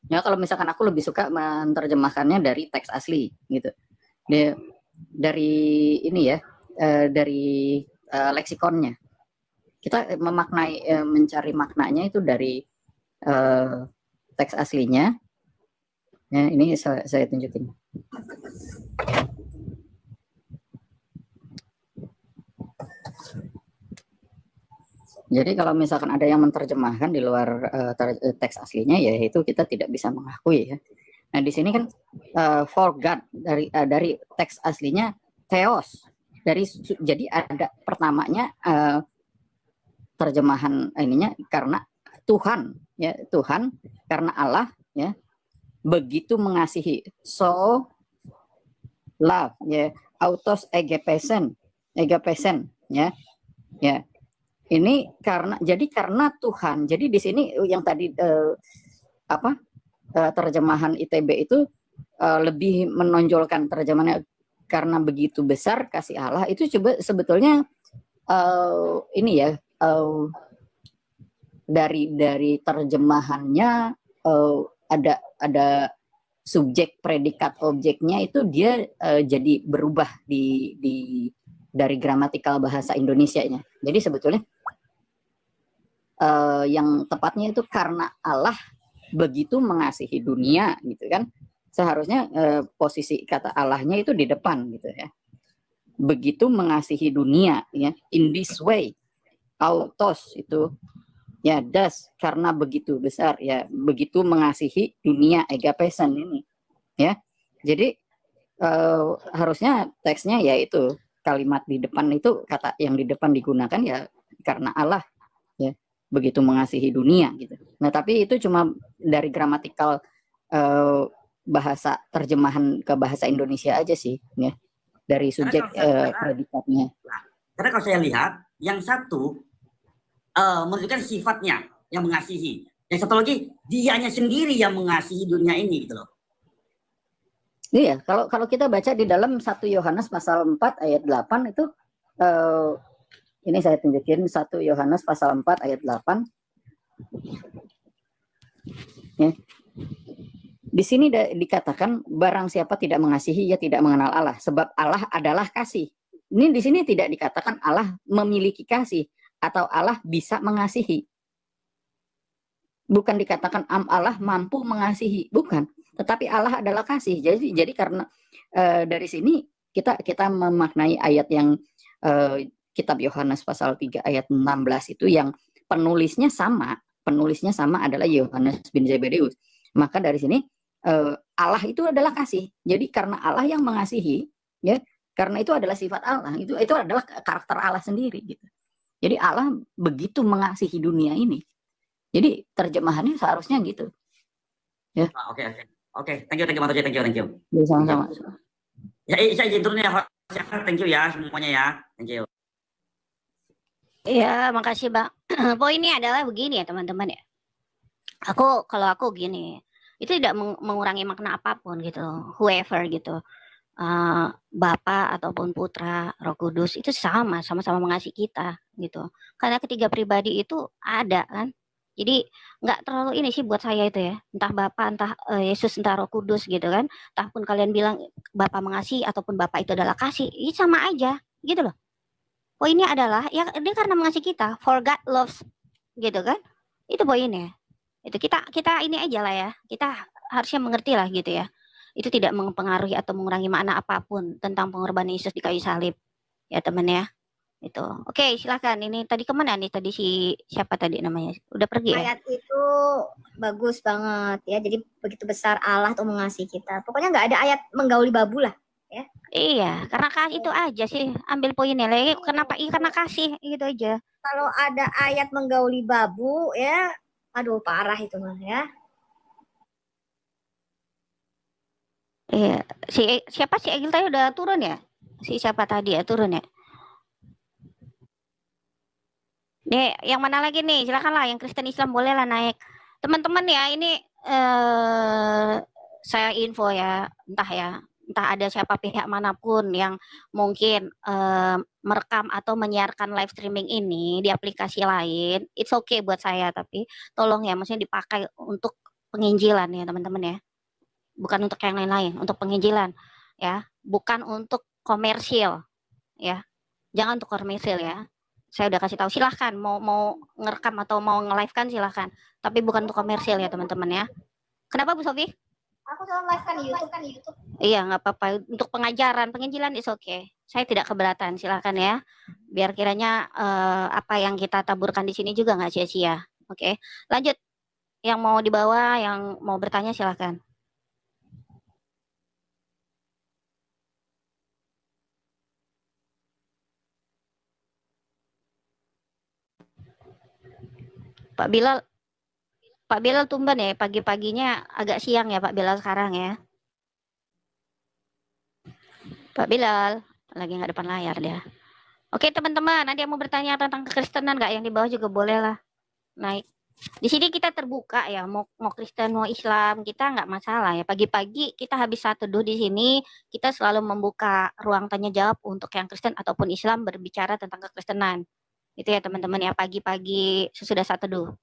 Ya kalau misalkan aku lebih suka menerjemahkannya dari teks asli gitu. Dari ini ya, dari leksikonnya. Kita mencari maknanya itu dari teks aslinya. Ya, ini saya tunjukin. Jadi kalau misalkan ada yang menerjemahkan di luar teks aslinya, ya itu kita tidak bisa mengakui ya. Nah di sini kan for God dari teks aslinya theos. Jadi ada pertamanya terjemahan ininya karena Tuhan ya, Tuhan karena Allah ya begitu mengasihi, so love ya, autos egepesen ya. Ini karena Tuhan. Jadi di sini yang tadi terjemahan ITB itu lebih menonjolkan terjemahannya karena begitu besar kasih Allah, itu coba sebetulnya ini ya dari terjemahannya ada subjek, predikat, objeknya itu dia jadi berubah dari gramatikal bahasa Indonesianya. Jadi sebetulnya yang tepatnya itu karena Allah begitu mengasihi dunia gitu kan. Seharusnya posisi kata Allahnya itu di depan gitu ya. Begitu mengasihi dunia ya, in this way. Autos itu ya, das karena begitu besar ya, begitu mengasihi dunia, egapesen ini ya. Jadi harusnya teksnya ya itu kalimat di depan itu, kata yang di depan digunakan ya karena Allah ya begitu mengasihi dunia gitu. Nah tapi itu cuma dari gramatikal bahasa terjemahan ke bahasa Indonesia aja sih ya, dari subjek predikatnya. Karena kalau saya lihat yang satu menunjukkan sifatnya yang mengasihi, yang satu lagi dianya sendiri yang mengasihi dunia ini gitu loh. Iya, kalau kita baca di dalam 1 Yohanes pasal 4 ayat 8 itu ini saya tunjukin 1 Yohanes pasal 4 ayat 8. Ya. Di sini dikatakan barang siapa tidak mengasihi ia tidak mengenal Allah, sebab Allah adalah kasih. Ini di sini tidak dikatakan Allah memiliki kasih atau Allah bisa mengasihi. Bukan dikatakan Allah mampu mengasihi, bukan. Tetapi Allah adalah kasih. Jadi karena dari sini kita memaknai ayat yang kitab Yohanes pasal 3 ayat 16 itu yang penulisnya sama adalah Yohanes bin Zebedeus. Maka dari sini Allah itu adalah kasih. Jadi karena Allah yang mengasihi, ya, karena itu adalah sifat Allah. Itu adalah karakter Allah sendiri gitu. Jadi Allah begitu mengasihi dunia ini. Jadi terjemahannya seharusnya gitu. Ya. Oke, thank you Mas Tosi, thank you. Ya, sama-sama. Ya, saya izin turun ya, thank you ya semuanya ya, thank you. Iya, makasih Bang. Poinnya adalah begini ya teman-teman ya. Kalau aku gini, itu tidak mengurangi makna apapun gitu, whoever gitu. Bapa ataupun Putra, Roh Kudus itu sama-sama mengasihi kita gitu. Karena ketiga pribadi itu ada kan. Jadi nggak terlalu ini sih buat saya itu ya. Entah Bapa, entah Yesus, entah Roh Kudus gitu kan. Entahpun kalian bilang Bapa mengasihi ataupun Bapa itu adalah kasih, ini sama aja gitu loh. Poinnya adalah ya dia karena mengasihi kita, for God loves gitu kan. Itu poinnya. Itu kita ini aja lah ya. Kita harusnya mengerti lah gitu ya. Itu tidak mempengaruhi atau mengurangi makna apapun tentang pengorbanan Yesus di kayu salib. Ya teman ya. Itu. Oke, silakan. Ini tadi kemana nih tadi siapa tadi namanya? Udah pergi ya? Ayat itu bagus banget ya. Jadi begitu besar Allah tuh mengasihi kita. Pokoknya nggak ada ayat menggauli babu lah ya. Iya, karena kasih itu aja sih. Ambil poinnya lagi. Kenapa? Karena kasih gitu aja. Kalau ada ayat menggauli babu ya, aduh parah itu mah ya. Iya, siapa si Egil tadi udah turun ya? Si siapa tadi ya turun ya? Nih, yang mana lagi nih? Silakanlah, yang Kristen Islam bolehlah naik. Teman-teman ya, ini saya info ya, entah ada siapa pihak manapun yang mungkin merekam atau menyiarkan live streaming ini di aplikasi lain, it's okay buat saya, tapi tolong ya, maksudnya dipakai untuk penginjilan ya teman-teman ya, bukan untuk yang lain-lain, untuk penginjilan ya, bukan untuk komersil ya, jangan untuk komersil ya. Saya udah kasih tahu, silahkan mau ngerekam atau mau nge-live kan silahkan, tapi bukan untuk komersil ya teman-teman ya. Kenapa Bu Sofi? Aku selalu live kan di YouTube. Iya, nggak apa-apa. Untuk pengajaran, penginjilan is okay. Saya tidak keberatan, silahkan ya. Biar kiranya apa yang kita taburkan di sini juga nggak sia-sia. Oke, lanjut. Yang mau dibawa, yang mau bertanya silahkan. Pak Bilal tumben ya, pagi-paginya agak siang ya Pak Bilal sekarang ya. Pak Bilal, lagi nggak depan layar dia. Oke teman-teman, ada yang mau bertanya tentang kekristenan nggak? Yang di bawah juga boleh lah naik. Di sini kita terbuka ya, mau Kristen mau Islam, kita nggak masalah ya. Pagi-pagi kita habis saat teduh di sini, kita selalu membuka ruang tanya jawab untuk yang Kristen ataupun Islam berbicara tentang kekristenan. Itu ya teman-teman ya, pagi-pagi sesudah saat teduh.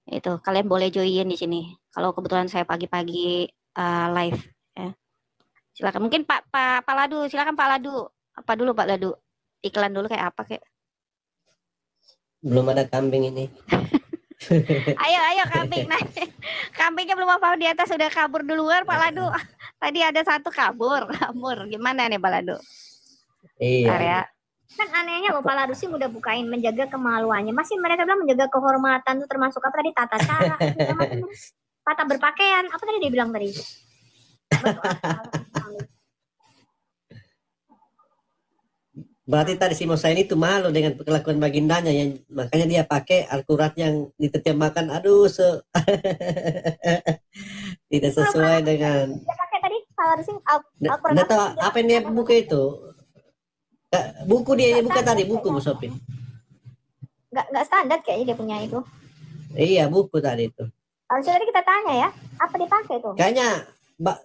Itu kalian boleh join di sini. Kalau kebetulan saya pagi-pagi live ya. Silakan. Mungkin Pak Ladu, silakan Pak Ladu. Apa dulu Pak Ladu? Iklan dulu kayak apa kayak? Belum ada kambing ini. ayo kambing naik. Kambingnya belum apa di atas sudah kabur duluan Pak Ladu. Tadi ada satu kabur. Gimana nih Pak Ladu? Iya. Ya. Kan anehnya loh, Pak Ladu sih udah bukain menjaga kemaluannya. Masih mereka bilang menjaga kehormatan itu termasuk apa tadi, tata cara, tata berpakaian. Apa tadi dia bilang tadi? Berarti tadi si Musa ini tuh malu dengan kelakuan bagindanya, yang makanya dia pakai Al-Quran yang diterjemahkan, aduh tidak sesuai dengan. Dia pakai tadi Pak Ladu sih Al-Quran. Nggak tahu apa yang dia buka itu. Buku dia buka tadi, buku Bu Sofi. Nggak standar kayaknya dia punya itu. Iya, buku tadi itu. Harusnya tadi kita tanya ya, apa dipakai tuh? Kayaknya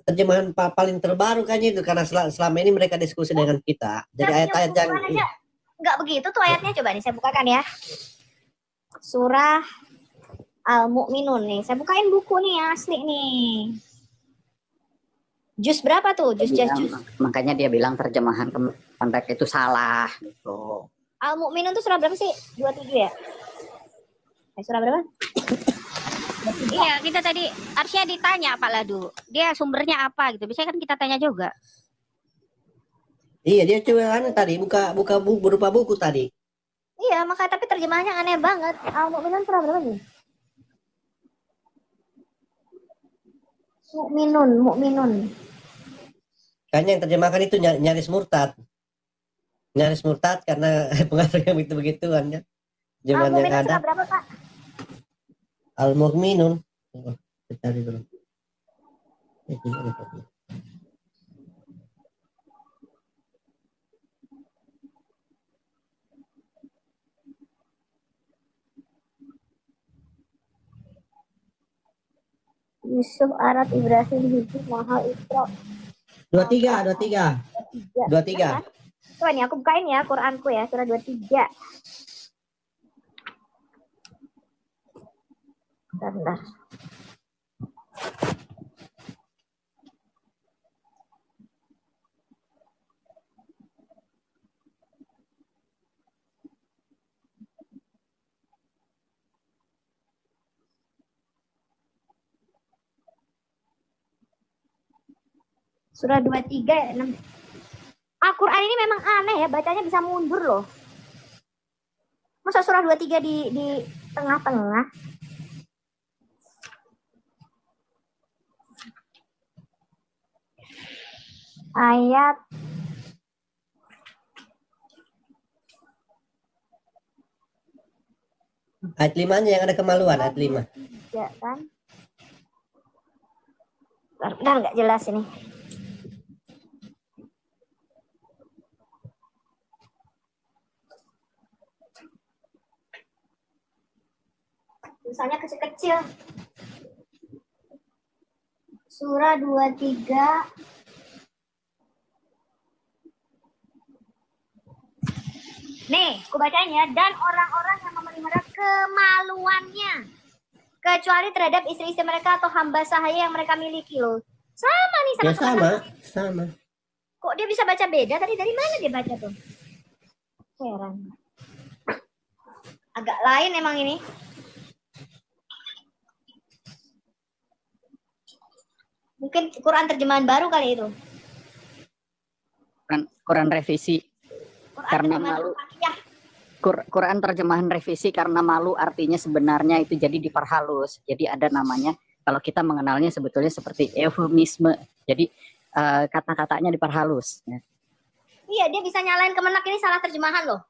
terjemahan paling terbaru kayaknya itu, karena selama ini mereka diskusi dengan kita. Jadi ayat-ayat yang nggak begitu tuh ayatnya, coba nih saya bukakan ya. Surah Al-Mu'minun nih. Saya bukain buku nih asli nih. Juz berapa tuh? Juz. Makanya dia bilang terjemahan mereka itu salah gitu. Al-Mu'minun tuh surah berapa sih? 27 ya? Surah berapa? Iya, kita tadi harusnya ditanya Pak Ladu. Dia sumbernya apa gitu. Biasanya kan kita tanya juga. Iya, dia cuma tadi buka buku, berupa buku tadi. Iya, makanya tapi terjemahannya aneh banget. Al-Mu'minun surah berapa nih? Mu'minun. Kayaknya yang terjemahkan itu nyaris murtad. Nyaris murtad karena pengaruh yang begitu-begituan kan. Zaman yang ada. Surah berapa, Pak? Al-Mu'minun. Cari dulu. Yusuf, Arab, Ibrahim, Hijri, Maha, Isra. 23. Coba nih aku bukain ya Quranku ya, surah 23. Bentar. Surah 23 ya, 6. Al-Quran ini memang aneh ya, bacanya bisa mundur loh. Masa surah 23 di tengah-tengah? Ayat ayat 5-nya yang ada kemaluan, ayat 5. Ya kan? Bentar, nggak jelas ini. Tulisannya kecil-kecil. Surah 23. Nih, aku bacain ya. Dan orang-orang yang memelihara kemaluannya, kecuali terhadap istri-istri mereka atau hamba sahaya yang mereka miliki loh. Sama nih sama Ya sama, sama. Kok dia bisa baca beda? Tadi dari mana dia baca tuh? Heran. Agak lain emang ini. Mungkin Quran terjemahan baru kali itu. Quran revisi. Quran Karena malu. Quran terjemahan revisi karena malu artinya sebenarnya itu jadi diperhalus. Jadi ada namanya, kalau kita mengenalnya sebetulnya seperti eufemisme. Jadi kata-katanya diperhalus. Ya. Iya, dia bisa nyalain Kemenak ini salah terjemahan loh.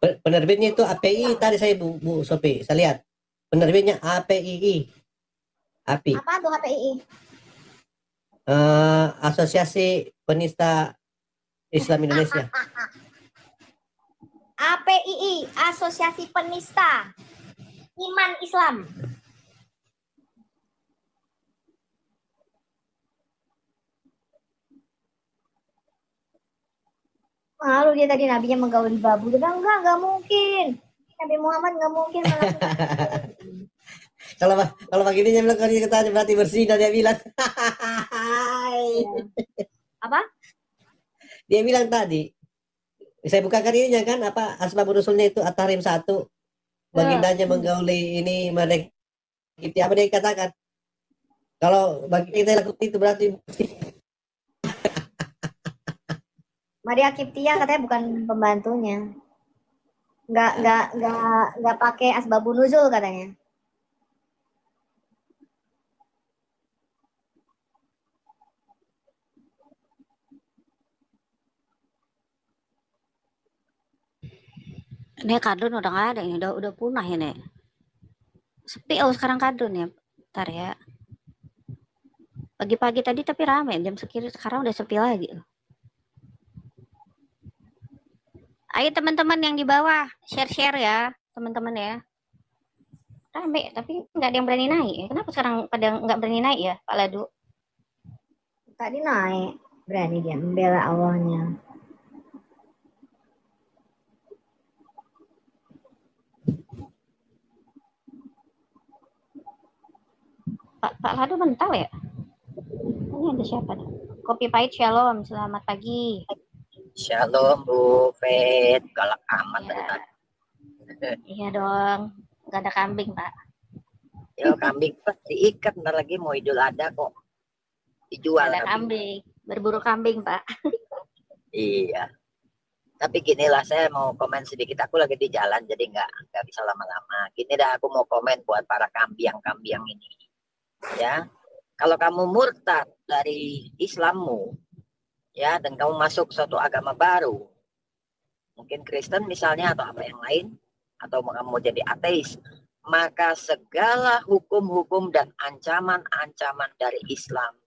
Penerbitnya itu API tadi saya Bu Sophie, saya lihat. Penerbitnya APII. API. Apa tuh HPII? Asosiasi Penista Islam Indonesia. APII, Asosiasi Penista Iman Islam. Malu dia tadi nabinya menggauli babu. Dia bilang, enggak mungkin. Nabi Muhammad enggak mungkin melakukan. Kalau begini bilang kalau kita berarti bersih, dan dia bilang. Apa? Dia bilang tadi. Saya bukakan ininya kan, apa asbabun nusulnya itu At-Tahrim 1. Bagindanya menggauli ini mereka. Apa dia katakan? Kalau bagi kita lakukan itu berarti Maria Kiptia katanya bukan pembantunya. Enggak pakai asbabun nuzul katanya. Ini kadun udah nggak ada ini, udah punah ini. Sepi sekarang kadun ya. Bentar ya. Pagi-pagi tadi tapi rame, jam sekarang udah sepi lagi. Ayo teman-teman yang di bawah share ya, teman-teman ya. Rame tapi nggak ada yang berani naik. Kenapa sekarang pada nggak berani naik ya, Pak Ladu? Tadi naik, berani dia membela Allahnya. Pak Ladu mental ya? Ini ada siapa? Kopi pahit Shalom, selamat pagi. Shalom Bu Fet, galak amat ya. Tadi. Iya dong, nggak ada kambing Pak. Yo kambing pas diikat, ntar lagi mau Idul Adha kok dijual. Ada kambing, berburu kambing Pak. Iya. Tapi gini lah, saya mau komen sedikit. Aku lagi di jalan, jadi nggak bisa lama-lama. Gini dah, aku mau komen buat para kambiang-kambiang ini. Ya, kalau kamu murtad dari Islammu, ya, dan kamu masuk suatu agama baru, mungkin Kristen misalnya atau apa yang lain, atau kamu jadi ateis, maka segala hukum-hukum dan ancaman-ancaman dari Islam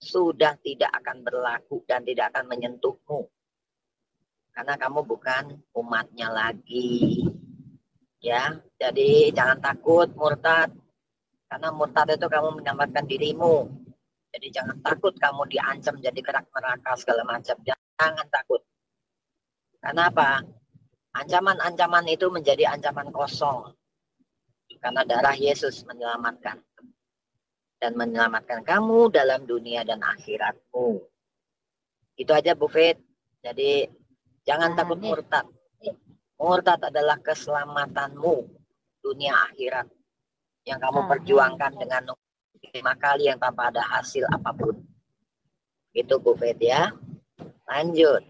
sudah tidak akan berlaku dan tidak akan menyentuhmu. Karena kamu bukan umatnya lagi. Ya, jadi jangan takut murtad. Karena murtad itu kamu menyelamatkan dirimu. Jadi jangan takut kamu diancam jadi kerak neraka segala macam. Jangan takut. Karena apa? Ancaman-ancaman itu menjadi ancaman kosong. Karena darah Yesus menyelamatkan. Dan menyelamatkan kamu dalam dunia dan akhiratmu. Itu aja Bu Fit. Jadi jangan takut murtad. Murtad adalah keselamatanmu dunia akhirat yang kamu perjuangkan dengan 5 kali yang tanpa ada hasil apapun. Itu Bu Fet ya. Lanjut.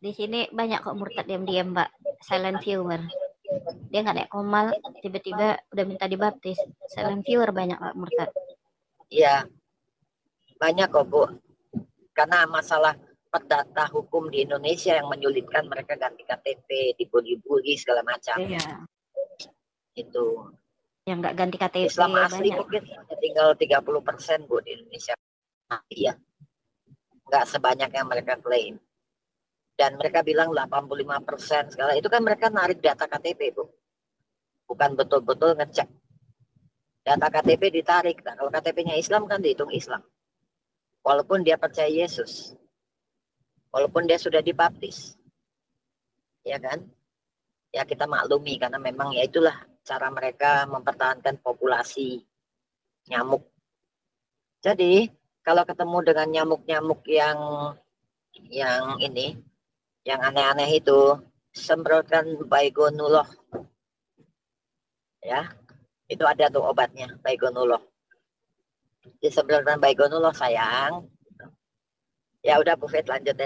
Di sini banyak kok murtad diam-diam Mbak. Silent viewer. Dia nggak naik komal, tiba-tiba udah minta dibaptis. Silent viewer banyak Pak murtad. Iya. Banyak kok Bu. Karena masalah perdata hukum di Indonesia yang menyulitkan mereka ganti KTP, dibully-bully segala macam. Iya. Itu. Yang nggak ganti KTP Islam asli banyak. mungkin tinggal 30% Bu di Indonesia. Iya. Nggak sebanyak yang mereka klaim. Dan mereka bilang 85% segala. Itu kan mereka narik data KTP Bu. bukan betul-betul ngecek. Data KTP ditarik. Nah, kalau KTP-nya Islam kan dihitung Islam. Walaupun dia percaya Yesus. Walaupun dia sudah dibaptis. Ya kan? Ya kita maklumi karena memang ya itulah cara mereka mempertahankan populasi nyamuk. Jadi kalau ketemu dengan nyamuk-nyamuk yang ini, yang aneh-aneh itu, semprotkan Baygonullah. Ya, itu ada tuh obatnya, Baygonullah. Disemprotkan Baygonullah sayang. Ya udah Buffet lanjut.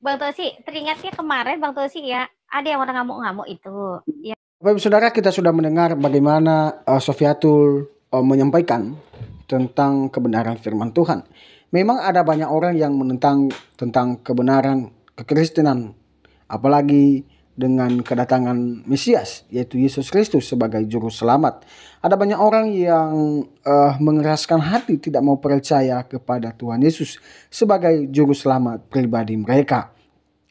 Bang Tosi, teringatnya kemarin Bang Tosi ya, ada yang orang ngamuk-ngamuk itu. Ya. Bapak Ibu Saudara, kita sudah mendengar bagaimana Sofiatul menyampaikan tentang kebenaran firman Tuhan. Memang ada banyak orang yang menentang tentang kebenaran kekristenan, apalagi dengan kedatangan Mesias, yaitu Yesus Kristus sebagai juru selamat. Ada banyak orang yang mengeraskan hati, tidak mau percaya kepada Tuhan Yesus sebagai juru selamat pribadi mereka.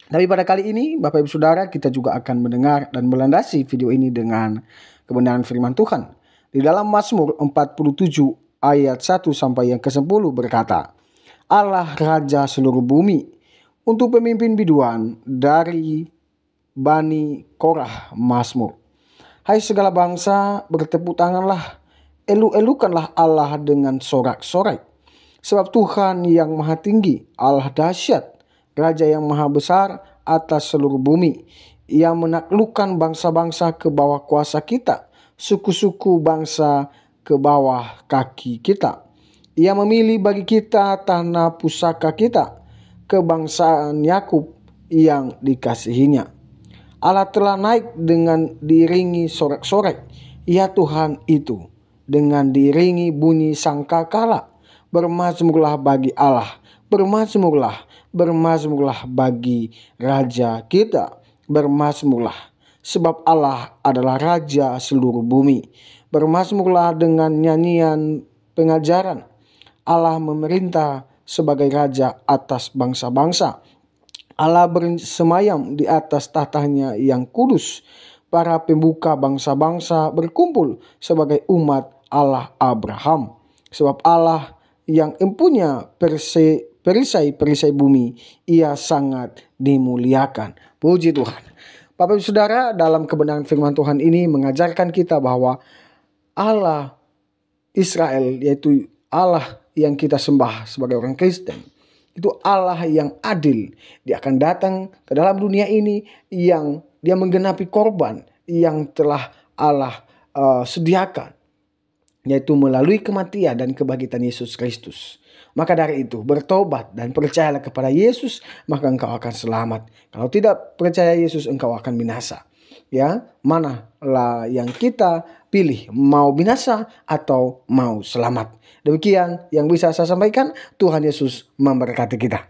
Tapi pada kali ini, Bapak Ibu Saudara, kita juga akan mendengar dan melandasi video ini dengan kebenaran firman Tuhan. Di dalam Mazmur 47 ayat 1 sampai yang ke-10 berkata, Allah Raja seluruh bumi, untuk pemimpin biduan dari Bani Korah Mazmur. Hai segala bangsa, bertepuk tanganlah, elu-elukanlah Allah dengan sorak-sorai. Sebab Tuhan yang maha tinggi, Allah dahsyat, Raja yang maha besar atas seluruh bumi. Ia menaklukkan bangsa-bangsa ke bawah kuasa kita, suku-suku bangsa ke bawah kaki kita. Ia memilih bagi kita tanah pusaka kita, kebangsaan Yakub yang dikasihinya. Allah telah naik dengan diiringi sorak-sorai. Ya Tuhan itu, dengan diiringi bunyi sangkakala. Bermazmurlah bagi Allah, bermazmurlah, bermazmurlah bagi Raja kita, bermazmurlah. Sebab Allah adalah Raja seluruh bumi. Bermazmurlah dengan nyanyian pengajaran. Allah memerintah sebagai Raja atas bangsa-bangsa. Allah bersemayam di atas tahtanya yang kudus. Para pembuka bangsa-bangsa berkumpul sebagai umat Allah Abraham. Sebab Allah yang empunya perisai-perisai bumi, ia sangat dimuliakan. Puji Tuhan. Bapak Ibu Saudara, dalam kebenaran firman Tuhan ini mengajarkan kita bahwa Allah Israel, yaitu Allah yang kita sembah sebagai orang Kristen, itu Allah yang adil. Dia akan datang ke dalam dunia ini yang dia menggenapi korban yang telah Allah sediakan, yaitu melalui kematian dan kebangkitan Yesus Kristus. Maka dari itu bertobat dan percayalah kepada Yesus, maka engkau akan selamat. Kalau tidak percaya Yesus, engkau akan binasa. Ya, manalah yang kita pilih, mau binasa atau mau selamat. Demikian yang bisa saya sampaikan. Tuhan Yesus memberkati kita.